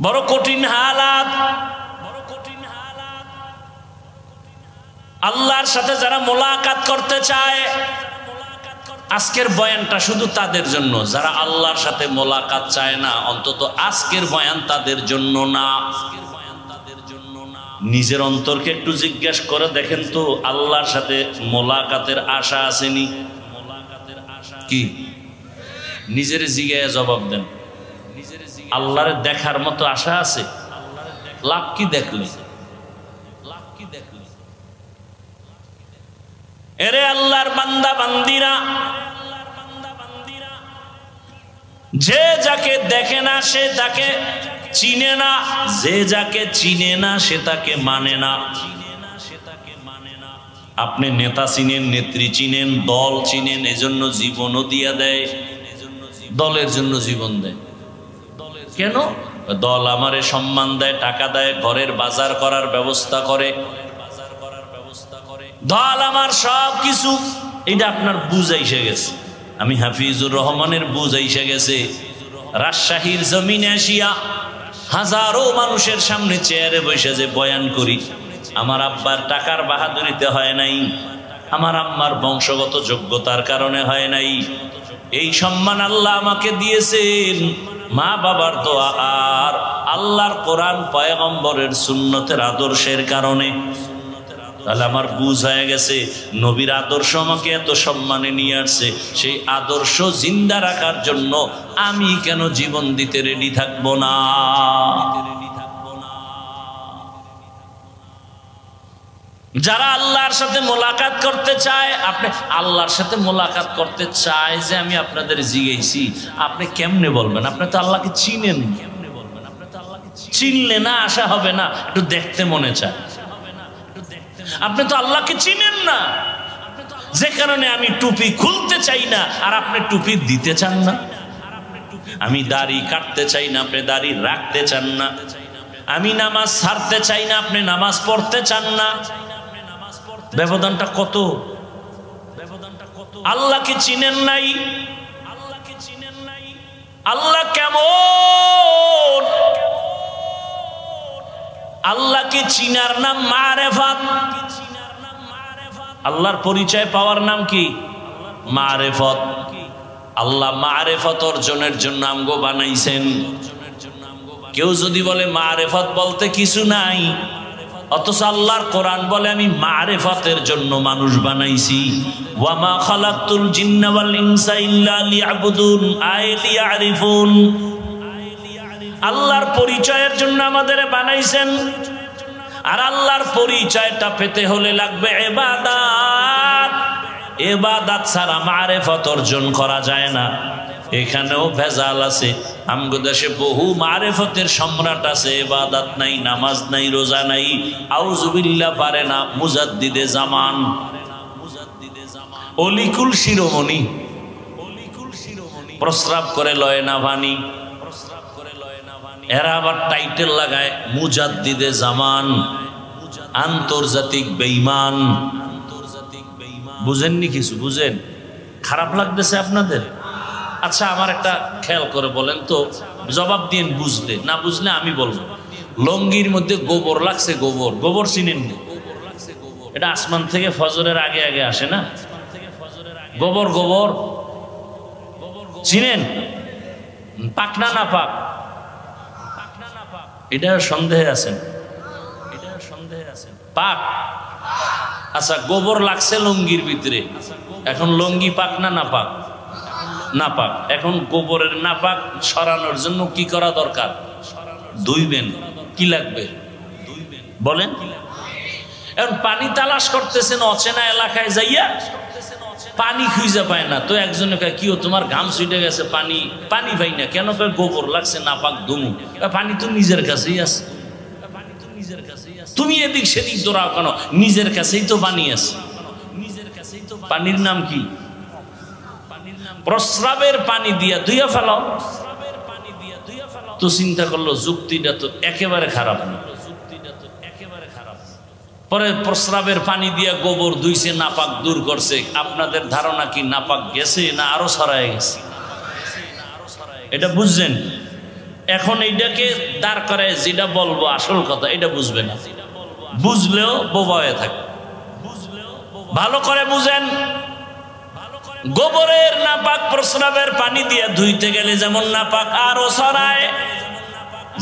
বড় কঠিন হালাত। আল্লাহর সাথে যারা মোলাকাত করতে চায়, আজকের বয়ানটা শুধু তাদের জন্য। যারা আল্লাহর সাথে মোলাকাত চায় না, অন্তত আজকের বয়ান তাদের জন্য না। নিজের অন্তরকে একটু জিজ্ঞাসা করে দেখেন তো, আল্লাহর সাথে মোলাকাতের আশা আসেনি কি? নিজের জিজ্ঞাসা জবাব দেন। আল্লাহরে দেখার মতো আশা আছে? লাভ কি দেখলে? এরে আল্লাহর বান্দা বান্দিরা, যে যাকে দেখে না সে তাকে চিনে না, যে যাকে চিনে না সে তাকে মানে না। আপনি নেতা চিনেন, নেত্রী চিনেন, দল চিনেন, এজন্য জীবনও দিয়া দেয়, দলের জন্য জীবন দেয়। কেন? দল আমারে সম্মান দেয়, টাকা দেয়, ঘরের বাজার করার ব্যবস্থা করে। দল আমার সব কিছু, এটা আপনার বুঝ এসে গেছে। আমি হাফিজুর রহমানের বুঝ এসে গেছে। রাজশাহীর জমিনে আসিয়া হাজারো মানুষের সামনে চেয়ারে বসে যে বয়ান করি, আমার আব্বার টাকার বাহাদুরিতে হয় নাই, আমার আম্মার বংশগত যোগ্যতার কারণে হয় নাই। এই সম্মান আল্লাহ আমাকে দিয়েছেন মা বাবার দোয়া আর আল্লাহর কোরআন পয়গম্বরের সুন্নতের আদর্শের কারণে। তাহলে আমার বুঝ হয়ে গেছে নবীর আদর্শ আমাকে এত সম্মানে নিয়ে আসছে, সেই আদর্শ জিন্দা রাখার জন্য আমি কেন জীবন দিতে রেডি থাকবো না? যারা আল্লাহর সাথে মোলাকাত করতে চায়, আপনি আল্লাহর সাথে মোলাকাত করতে চায় যে আমি আপনাদের জিজ্ঞেসি, আপনি কেমনে বলবেন? আপনি তো আল্লাহকে চিনেন, চিনলে না আশা হবে না, একটু দেখতে মনে চায়। আপনি তো আল্লাহকে চিনেন না, যে কারণে আমি টুপি খুলতে চাই না আর আপনি টুপি দিতে চান না। আমি দাড়ি কাটতে চাই না, আপনি দাড়ি রাখতে চান না। আমি নামাজ ছাড়তে চাই না, আপনি নামাজ পড়তে চান না। ব্যবধানটা কত! আল্লাহকে চিনেন নাই। আল্লাহ কেমন? আল্লাহকে চিনার নাম মারেফাত। আল্লাহর পরিচয় পাওয়ার নাম কি? মারেফত। আল্লাহ মারেফত অর্জনের জন্য আমগো বানাইছেন। কেউ যদি বলে মারেফত বলতে কিছু নাই, অথচ আল্লাহর কোরআন বলে আমি মারেফতের জন্য মানুষ বানাইছি। ওয়ামা খালাকতুল জিন্না ওয়াল ইনসা ইল্লা লিয়াবুদুন আই লিয়ারিফুন। আল্লাহর পরিচয়ের জন্য আমাদের বানাইছেন, আর আল্লাহর পরিচয়টা পেতে হলে লাগবে ইবাদত। ইবাদত ছাড়া মারেফত অর্জন করা যায় না। এখানেও ভেজাল আছে। আমগো দেশে বহু মারেফতের সম্রাট আছে, ইবাদত নাই, নামাজ নাই, রোজা নাই, আউযুবিল্লাহ পারে না, মুজাদ্দিদে জামান, অলিকুল শিরোমণি, প্রস্রাব করে লয় না পানি, এরা আবার টাইটেল লাগায় মুজাদ্দিদে জামান, আন্তর্জাতিক বেঈমান। বুঝেননি কিছু? বুঝেন? খারাপ লাগতেছে আপনাদের? আচ্ছা আমার একটা খেয়াল করে বলেন তো, জবাব দিন বুঝলে, না বুঝলে আমি বলবো। লঙ্গির মধ্যে গোবর লাগছে, গোবর, গোবর চিনেন? এটা আসমান থেকে ফজরের আগে আগে আসে না? গোবর, গোবর চিনেন? পাক না পাক? এটা সন্দেহে আছেন, পাক। আচ্ছা গোবর লাগছে লঙ্গির ভিতরে, এখন লঙ্গি পাক না পাক? না পাক। এখন গোবরের নাপাক সরানোর জন্য কি করা দরকার? ধুইবেন। কি লাগবে বলেন? এখন পানি তালাশ করতেছেন অচেনা এলাকায় যাইয়া, পানি খুঁজে পায় না। তো একজনে কয় কি, তোমার ঘাম ছুটে গেছে, পানি পানি পাই না কেন? গোবর লাগছে, নাপাক ধুমু। পানি তো নিজের কাছেই আছে, তুমি এদিক সেদিক দৌড়াও কেন? নিজের কাছেই তো পানি আছে। পানির নাম কি? প্রস্রাবের পানি দিয়া ধুইয়া ফেলাও। তো চিন্তা করলো যুক্তিটা তো একেবারে খারাপ না। পরে প্রস্রাবের পানি দিয়া গোবর ধুইছে, নাপাক দূর করছে। আপনাদের ধারণা কি নাপাক গেছে না আরো ছড়ায় গেছে? এটা বুঝছেন? এখন এইটাকে দাঁড় করে যেটা বলবো আসল কথা, এটা বুঝবে না। বুঝলেও বোবা হয়ে থাকে। ভালো করে বুঝেন। গোবরের নাপাক প্রস্রাবের পানি দিয়ে ধুইতে গেলে যেমন নাপাক আরো ছড়ায়।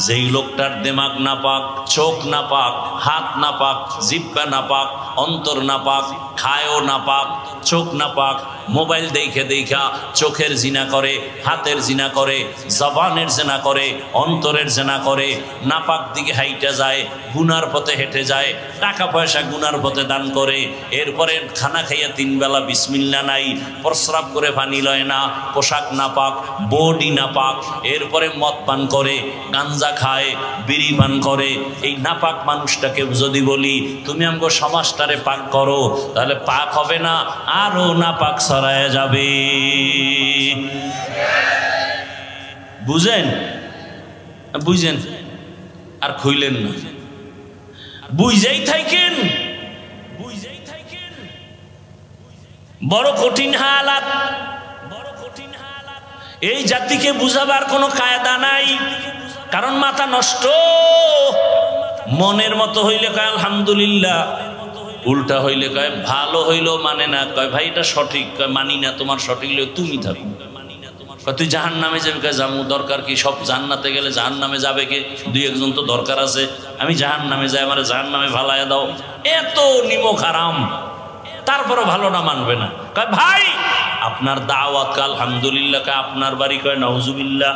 যেই লোকটার দিমাগ নাপাক, চোখ নাপাক, হাত নাপাক, জিহ্বা নাপাক, অন্তর নাপাক, খায়ও নাপাক, চোখ নাপাক, মোবাইল দেখে দেখা চোখের জিনা করে, হাতের জিনা করে, জবানের জিনা করে, অন্তরের জিনা করে, নাপাক দিকে হাইটে যায়, গুনার পথে হেঁটে যায়, টাকা পয়সা গুনার পথে দান করে, এরপরে খানা খাইয়া 3 বেলা বিসমিল্লাহ নাই, প্রস্রাব করে পানি লয় না, পোশাক নাপাক, বডি নাপাক, এরপরে মদ পান করে, গাঞ্জা খায়, বিড়ি পান করে। এই নাপাক মানুষটাকে যদি বলি তুমি আমাকে সমাজটারে পাক করো, তাহলে পাক হবে না, আরো নাপাক ছড়ায় যাবে। বুঝেন? বুঝেন আর খুইলেন না, বুঝেই থাকেন। বড় কঠিন হালাত। এই জাতিকে বুঝাবার কোনো কায়দা নাই, কারণ মাথা নষ্ট। মনের মতো হইলে কয় আলহামদুলিল্লাহ, উল্টা হইলে কয় ভালো হইলো মানে না, কয় ভাই এটা সঠিক, কয় মানি না, তোমার সঠিক হইলে তুমি থাকো। তুই জাহান নামে যাবে, কয় জামু, দরকার কি? সব জান্নাতে গেলে জাহান নামে যাবে কে? দুই একজন তো দরকার আছে, আমি জাহান নামে যাই, আমার জাহান নামে ভালাইয়া দাও। এত নিমক হারাম, তারপরও ভালো না, মানবে না। কয় ভাই আপনার দাওয়াত আলহামদুলিল্লাহ, কয় আপনার বাড়ি, কয় নাউজুবিল্লাহ।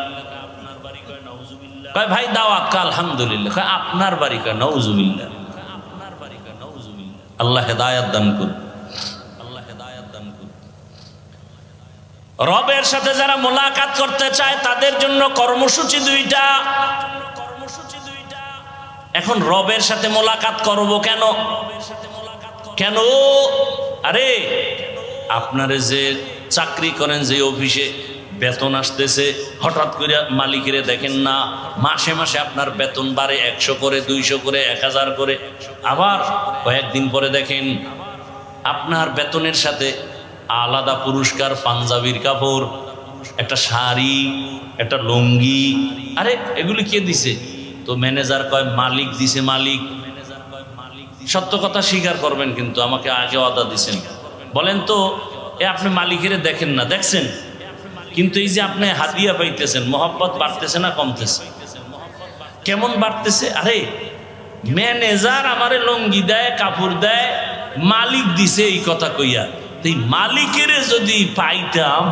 কয় ভাই দাওয়াত আলহামদুলিল্লাহ, কয় আপনার বাড়ি, কয় নাউজুবিল্লাহ। আল্লাহ হেদায়েত দান করুন, আল্লাহ হেদায়েত দান করুন। রবের সাথে যারা মোলাকাত করতে চায় তাদের জন্য কর্মসূচি দুইটা। এখন রবের সাথে মোলাকাত করব কেন? কেন? আরে আপনারে যে চাকরি করেন, যে অফিসে বেতন আসতেছে, হঠাৎ করে মালিকেরে দেখেন না মাসে মাসে আপনার বেতন বাড়ে 100 করে, 200 করে, 1000 করে। আবার কয়েকদিন পরে দেখেন আপনার বেতনের সাথে আলাদা পুরস্কার, পাঞ্জাবির কাপড়, একটা শাড়ি, একটা লুঙ্গি। আরে এগুলি কে দিছে? তো ম্যানেজার কয় মালিক দিছে। মালিক সত্য কথা স্বীকার করবেন, কিন্তু আমাকে আগে ওয়াদা দিছেন। বলেন তো আপনি মালিকের দেখেন না, দেখছেন? কিন্তু এই যে আপনি হাদিয়া পাইতেছেন, মহব্বত বাড়তেছে না কমতেছে? কেমন বাড়তেছে? আরে ম্যানেজার আমারে লুঙ্গি দেয়, কাপড় দেয়, মালিক দিছে এই কথা কইয়া। এই মালিকের যদি পাইতাম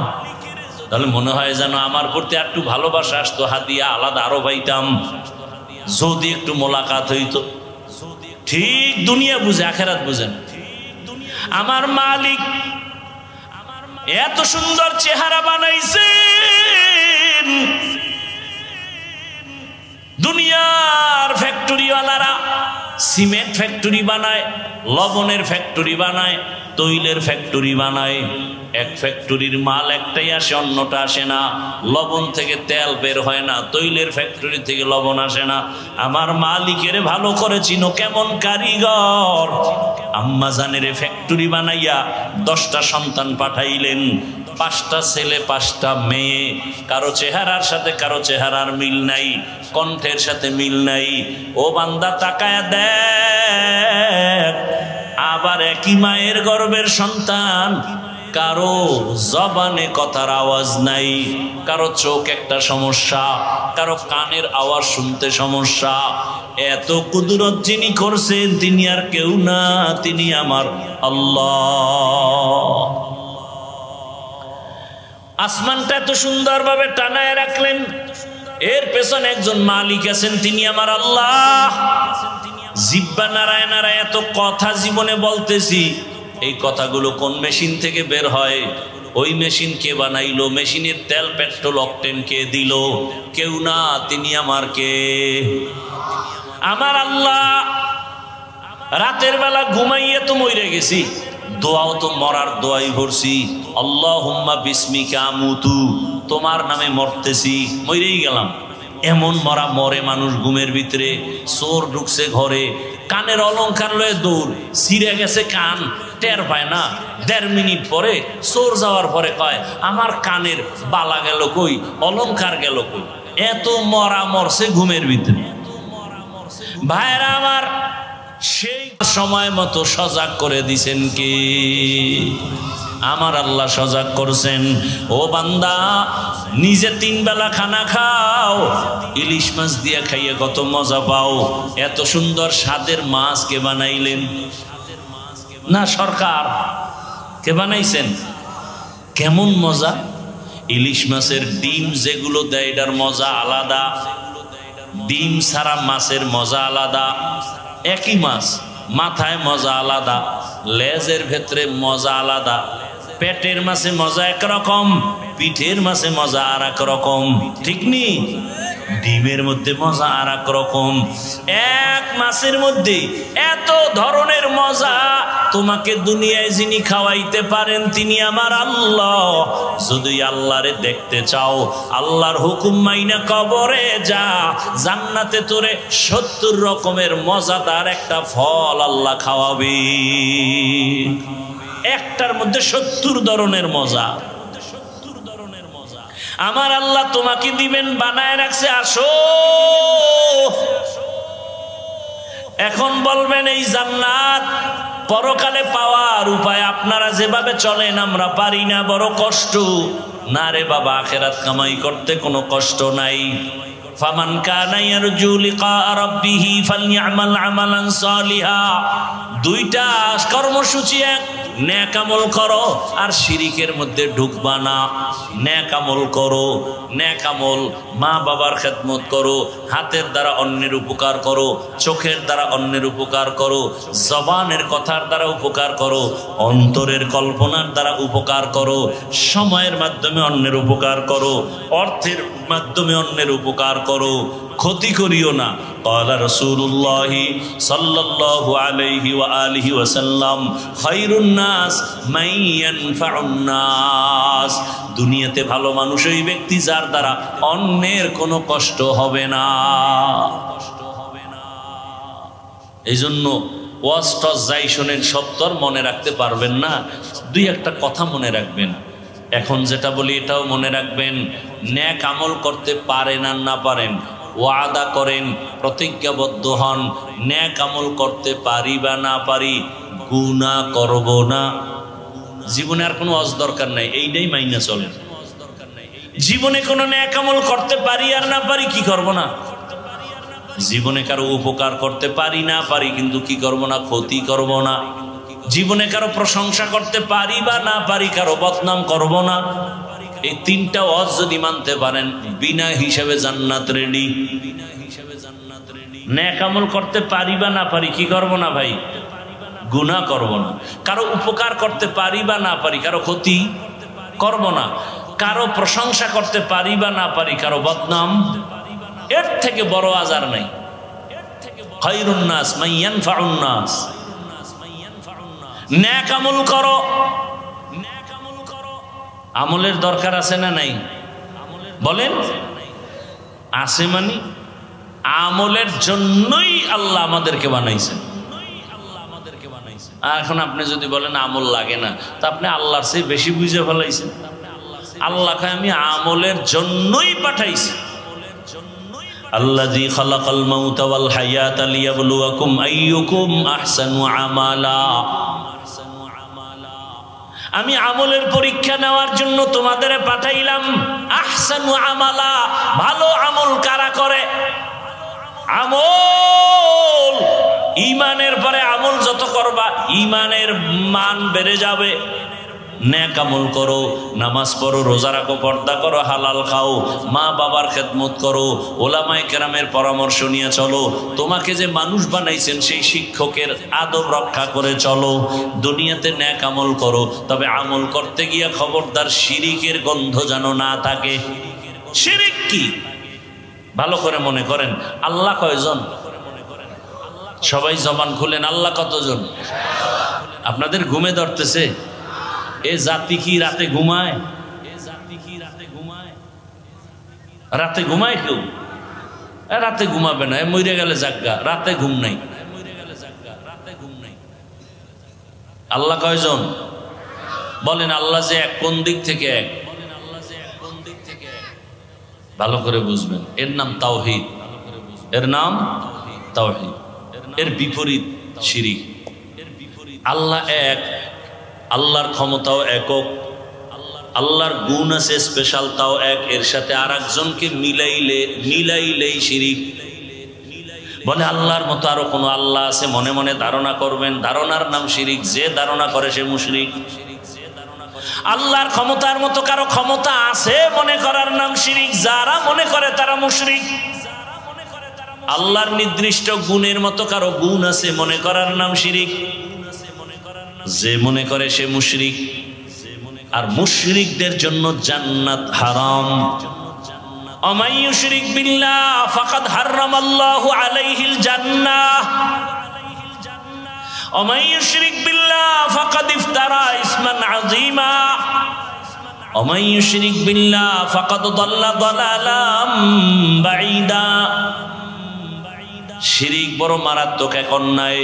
তাহলে মনে হয় যেন আমার প্রতি একটু ভালোবাসা আসতো, হাদিয়া আলাদা আরো পাইতাম, যদি একটু মোলাকাত হইতো। ঠিক দুনিয়া বুঝে, আখেরাত বুঝেন। আমার মালিক এত সুন্দর চেহারা বানাইছেন, দুনিয়ার ফ্যাক্টরিওয়ালারা সিমেন্ট ফ্যাক্টরি বানায়, লবণের ফ্যাক্টরি বানায়, তৈলের ফ্যাক্টরি বানায়। এক ফ্যাক্টরির মাল একটাই আসে, অন্যটা আসে না। লবণ থেকে তেল বের হয় না, তৈলের ফ্যাক্টরি থেকে লবণ আসে না। আমার মালিকের ভালো করে চিনো, কেমন কারিগর। আম্মা জানের ফ্যাক্টরি বানাইয়া 10টা সন্তান পাঠাইলেন, 5টা ছেলে 5টা মেয়ে। কারো চেহারার সাথে কারো চেহারার মিল নাই, কণ্ঠের সাথে মিল নাই। ও বান্দা তাকায়া দেখ, আবার একই মায়ের গর্ভের সন্তান, কারো জবানে কথার আওয়াজ নাই, কারো চোখ একটা সমস্যা, কারো কানের আওয়াজ শুনতে সমস্যা। এত কুদরত যিনি করছেন তিনি আর কেউ না, তিনি আমার আল্লাহ। আসমানটা এত সুন্দরভাবে টানায় রাখলেন, এর পেছনে একজন মালিক আছেন, তিনি আমার আল্লাহ। জিহ্বা নাড়ায় নাড়ায় এত কথা জীবনে বলতেছি, এই কথাগুলো কোন মেশিন থেকে বের হয়? ওই মেশিন কে বানাইলো? মেশিনের তেল, পেট্রোল, অকটেন কে দিল? কেউ না, তিনি আমার কে? আমার আল্লাহ। রাতের বেলা ঘুমাইয়ে তো মরে গেছি, দোয়াও তো মরার দোয়াই ভরছি, আল্লাহুম্মা বিসমিকা আমুতু, তোমার নামে মরতেছি, মরেই গেলাম। এমন মরা মরে মানুষ ঘুমের ভিতরে। চোর ঢুকছে ঘরে, কানের অলংকার লয়ে দৌড়, ছিঁড়ে গেছে কান, টের পায় না। 1.5 মিনিট পরে চোর যাওয়ার পরে কয় আমার কানের বালা গেল কই, অলংকার গেল কই। এত মরা মরছে ঘুমের ভিতরে। ভাইরা আমার, সেই সময় মতো সজাগ করে দিছেন কে? আমার আল্লাহ সজাগ করছেন। ও বান্দা, নিজে 3 বেলা খানা খাও, ইলিশ মাছ দিয়ে খাইয়ে কত মজা পাও। এত সুন্দর স্বাদের মাছ কে বানাইলেন? না সরকার? কে বানাইছেন? কেমন মজা! ইলিশ মাছের ডিম যেগুলো দেয়, এটার মজা আলাদা। ডিম ছাড়া মাছের মজা আলাদা। একই মাছ, মাথায় মজা আলাদা, লেজের ভেতরে মজা আলাদা। পেটের মাছে মজা একরকম, পিঠের মাছে মজা আর এক রকম, ঠিক নি? ডিমের মধ্যে মজা আর এক রকম। এক মাছের মধ্যে এত ধরনের মজা। তোমাকে দুনিয়ায় যিনি খাওয়াইতে পারেন তিনি আমার আল্লাহ। যদি আল্লাহরে দেখতে চাও, আল্লাহর হুকুম মাইনা কবরে যা, জান্নাতে তোরে 70 রকমের মজাদার একটা ফল আল্লাহ খাওয়াবে। একটার মধ্যে 70 ধরনের মজা। আমার আল্লাহ তোমাকে দিবেন, বানায় রাখছে, আসো। এখন বলবেন এই জান্নাত পরকালে পাওয়ার উপায় আপনারা যেভাবে চলেন আমরা পারি না, বড় কষ্ট। না রে বাবা, আখিরাত কামাই করতে কোনো কষ্ট নাই। ফামান কানা ইয়ারজু লিকা রাব্বিহি ফালইআমাল আমালান সালিহা। দুইটা কর্মসূচি, এক নেক আমল করো আর শিরিকের মধ্যে ঢুকবা না। নেক আমল করো, নেক আমল, মা বাবার খেদমত করো, হাতের দ্বারা অন্যের উপকার করো, চোখের দ্বারা অন্যের উপকার করো, জবানের কথার দ্বারা উপকার করো, অন্তরের কল্পনার দ্বারা উপকার করো, সময়ের মাধ্যমে অন্যের উপকার করো, অর্থের মাধ্যমে অন্যের উপকার করো, ক্ষতি করিও না। ক্বালা রাসূলুল্লাহ সাল্লাল্লাহু আলাইহি ওয়া আলিহি ওয়াসাল্লাম খায়রুন নাস মান ইয়ানফাউন নাস। দুনিয়াতে ভালো মানুষ ওই ব্যক্তি যার দ্বারা অন্যের কোনো কষ্ট হবে না। এই জন্য ওয়াজ টস যাই শোনেন সব তো আর মনে রাখতে পারবেন না, দুই একটা কথা মনে রাখবেন। এখন যেটা বলি এটাও মনে রাখবেন, নেক আমল করতে পারেন আর না পারেন, ওয়াদা করেন, প্রতিজ্ঞাবদ্ধ হন, নেক আমল করতে পারি বা না পারি, গুনাহ করব না। জীবনে আর কোনো ওয়াজ দরকার নাই, এইটাই মাইনা চলেন। জীবনে কোনো নেক আমল করতে পারি আর না পারি, কি করব না। জীবনে কারো উপকার করতে পারি না পারি, কিন্তু কি করব না, ক্ষতি করব না। জীবনে কারো প্রশংসা করতে পারি বা না পারি, কারো বদনাম করব না। এই তিনটা ওয়াজ যদি মানতে পারেন, বিনা হিসাবে জান্নাত রেডি। নেক আমল করতে পারি বা না পারি, কি করব না ভাই, গুনাহ করব না। কারো উপকার করতে পারি বা না পারি, কারো ক্ষতি করব না। কারো প্রশংসা করতে পারি বা না পারি, কারো বদনাম, এর থেকে বড় আজার নাই। খায়রুন নাস মান ইয়ানফাউন নাস। নেক আমল করো। আমলের দরকার আছে না নাই বলেন? আছে মানে আমলের জন্যই আল্লাহ আমাদেরকে বানাইছেন। এখন আপনি যদি বলেন আমল লাগে না, তা আপনি আল্লাহর চেয়ে বেশি বুঝে ফেলাইছেন। আল্লাহকে আমি আমলের জন্যই পাঠাইছি। আল্লাযী খালাকাল মাউতা ওয়াল হায়াতা লিয়াবলুয়াকুম আইয়ুকুম আহসানু আমালা। আমি আমলের পরীক্ষা নেওয়ার জন্য তোমাদের পাঠাইলাম। আহসানু আমালা, ভালো আমল কারা করে। আমল, ঈমানের পরে আমল যত করবা ঈমানের মান বেড়ে যাবে। নেক আমল করো, নামাজ পড়ো, রোজা রাখো, পর্দা করো, হালাল খাও, মা বাবার খেদমত করো, ওলামায়ে কেরামের পরামর্শ নিয়ে চলো। তোমাকে যে মানুষ বানাইছেন সেই শিক্ষকের আদব রক্ষা করে চলো। দুনিয়াতে নেক আমল করো, তবে আমল করতে গিয়ে খবরদার শিরিকের গন্ধ যেন না থাকে। শিরিক কি ভালো করে মনে করেন। আল্লাহ কয়জন? সবাই জবান খুলেন, আল্লাহ কতজন? আপনাদের ঘুমে ধরতেছে? এ জাতি কি রাতে ঘুমায়? রাতে ঘুমায় কেউ? রাতে ঘুমাবে না, মরে গেলে জাগা, রাতে ঘুম নাই। আল্লাহ কয়জন বলেন? আল্লাহ যে এক, কোন দিক থেকে এক? ভালো করে বুঝবেন। এর নাম তাওহীদ, এর নাম তাওহীদ। এর বিপরীত শিরিক। আল্লাহ এক, আল্লাহর ক্ষমতাও একক, আল্লাহর গুণ আছে স্পেশাল, তাও এক। এর সাথে আর একজনকে মিলাইলেই শিরিক। বলে আল্লাহর মতো আরো কোনো আল্লাহ আছে, মনে মনে ধারণা করবেন, ধারণার নাম শিরিক। যে ধারণা করে সে মুশরিক। আল্লাহর ক্ষমতার মতো কারো ক্ষমতা আছে মনে করার নাম শিরিক। যারা মনে করে তারা মুশরিক। আল্লাহর নির্দিষ্ট গুণের মতো কারো গুণ আছে মনে করার নাম শিরিক। যে মনে করে সে মুশরিক। আর মুশরিকদের জন্য জান্নাত হারাম। ওয়া ইউশরিক বিল্লাহ ফাকাদ হারামাল্লাহু আলাইহিল জান্নাহ। ওয়া ইউশরিক বিল্লাহ ফাকাদ ইফতারা ইসমান আযীমা। ওয়া ইউশরিক বিল্লাহ ফাকাদ দাল্লা দালালাম বাঈদা। শিরিক বড় মারাত্মক এক অন্যায়।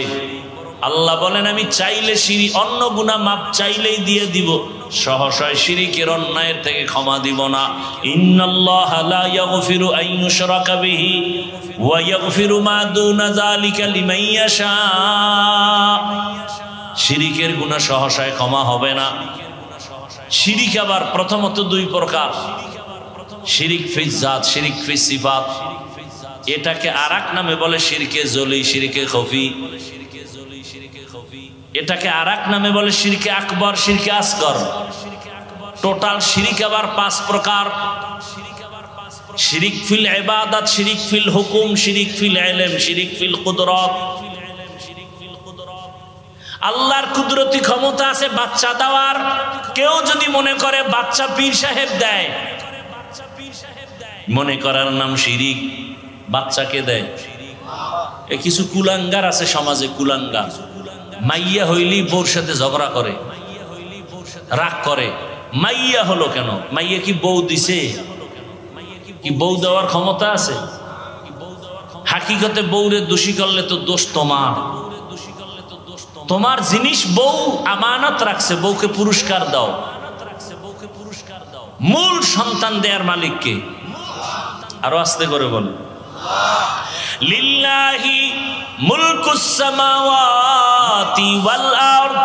আল্লাহ বলেন আমি চাইলে অন্য গুনাহ মাপ চাইলেই দিয়ে দিব, সহসায় শিরিকের অন্যায়ের থেকে ক্ষমা দিব না। ইন্নাল্লাহা লা ইয়াগফিরু আন ইউশরাকা বিহি ওয়া ইয়াগফিরু মা দুনা যালিকা লিমান ইয়াশা। শিরিকের গুনাহ সহসায় ক্ষমা হবে না। শিরিক আবার প্রথমত দুই প্রকার, শিরিক ফি জাত, শিরিক ফি সিফাত। এটাকে আরেক নামে বলে শিরকে জলি, শিরকে খফি। এটাকে আরেক নামে বলে শিরকে আকবর, শিরকে আসগর। টোটাল শিরিক আবার 5 প্রকার। শিরিক ফিল ইবাদত, শিরিক ফিল হুকুম, শিরিক ফিল ইলম, শিরিক ফিল কুদরত। আল্লাহর কুদরতি ক্ষমতা আছে বাচ্চা দেওয়ার। কেউ যদি মনে করে বাচ্চা পীর সাহেব দেয়, মনে করার নাম শিরিক। বাচ্চাকে দেয়। এ কিছু কুলাঙ্গার আছে সমাজে, কুলাঙ্গার। মাইয়া হইলি বউর সাথে ঝগড়া করে, রাগ করে। মাইয়া হলো কেন? মাইয়া কি বউ দিছে? কি বউ দেওয়ার ক্ষমতা আছে? হাকিকতে বউরে দোষী করলে তো দোষ তোমার। তোমার জিনিস বউ আমানত রাখছে, বউকে পুরস্কার দাও। মূল সন্তান দেয়ার মালিক কে? আরো আস্তে করে বল। লিল্লাহি মুলকুস সামাওয়াতি ওয়াল আরদ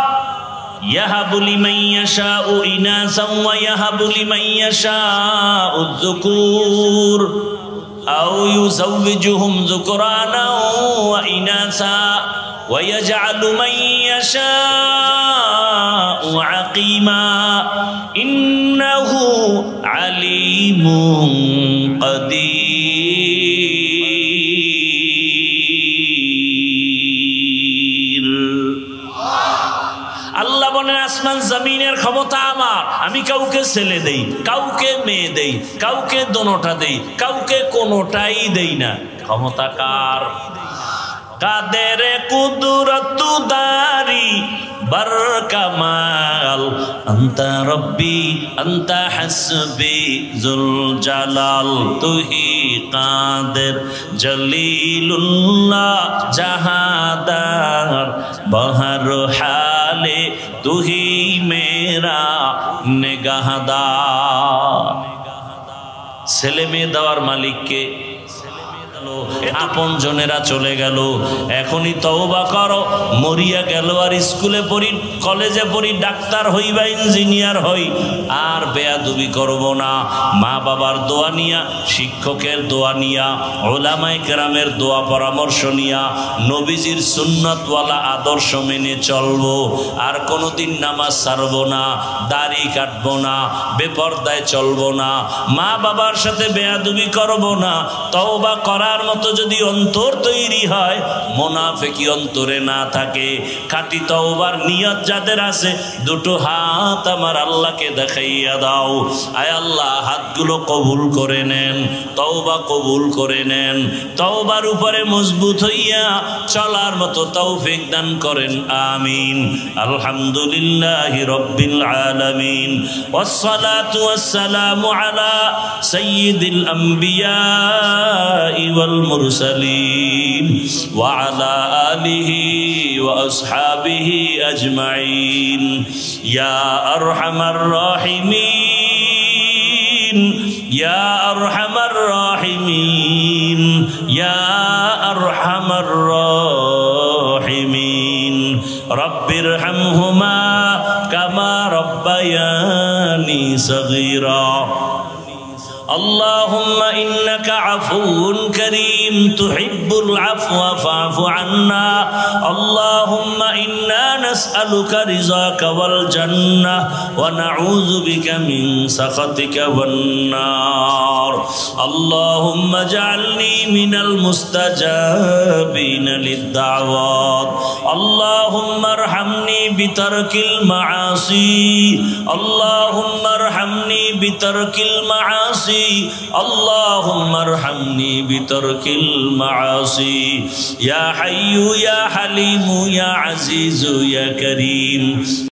ইয়াহাবু লিমান ইয়াশাউ ইনাসান ওয়া ইয়াহাবু লিমান ইয়াশাউ যুকুর আও ইউযাওবিজুহুম যুকরানা ওয়া ইনাসা ওয়া ইয়াজআলু মান ইয়াশাউ আকিমা ইন্নাহু আলিমুন কাদির। আল্লাহ বলেন আসমান জমিনের ক্ষমতা আমার। আমি কাউকে ছেলে দেই, কাউকে মেয়ে দেই, কাউকে দোনোটা দেই, কাউকে কোনোটাই দেই না। ক্ষমতা কার? কাদের কুদরত দারি বার কামাল আনতা রব্বি আনতা হাসবি জুল জালাল তুহি কাদের জলিলুল্লাহ জাহাদার বহর হালে তুহি মেরা নিগাহদার। ছেলে মেয়ে দেওয়ার মালিককে। আপন জনেরা চলে গেল, এখনই তওবা করো। মরিয়া গেল আর স্কুলে পড়ি, কলেজে পড়ি, ডাক্তার হই বা ইঞ্জিনিয়ার হই, আর বেয়াদবি করব না। মা বাবার দোয়া নিয়া, শিক্ষকের দোয়া নিয়া, উলামায়ে কেরামের দোয়া পরামর্শ নিয়া, নবীজির সুন্নতওয়ালা আদর্শ মেনে চলবো। আর কোনোদিন নামাজ ছাড়বো না, দাড়ি কাটবো না, বেপরদায় চলবো না, মা বাবার সাথে বেয়াদবি করব না। তওবা করার মতো যদি অন্তর তৈরি হয়, মুনাফিকি অন্তরে না থাকে, খাঁটি তওবার নিয়ত যাদের আছে, দুটো হাত আমার আল্লাহকে দেখাইয়া দাও। আয় আল্লাহ, হাতগুলো কবুল করে নেন, তওবা কবুল করে নেন। তওবার উপরে মজবুত হইয়া চলার মতো তৌফিক দান করেন, আমিন। আলহামদুলিল্লাহি রাব্বিল আলামিন ওয়াসসালাতু ওয়াসসালামু আলা সাইয়্যিদিল আম্বিয়া والمرسلين وعلى آله وأصحابه أجمعين يا أرحم الراحمين يا أرحم الراحمين يا أرحم الراحمين رب ارحمهما كما ربياني صغيرا اللهم إنك عفو كريم تحب العفو فاعف عنا اللهم إنا نسألك رضاك والجنة ونعوذ بك من سخطك والنار اللهم اجعلني من المستجابين للدعوات اللهم ارحمني بترك المعاصي اللهم ارحمني بترك المعاصي اللهم ارحمني بترك المعاصي يا حي يا حليم يا عزيز يا كريم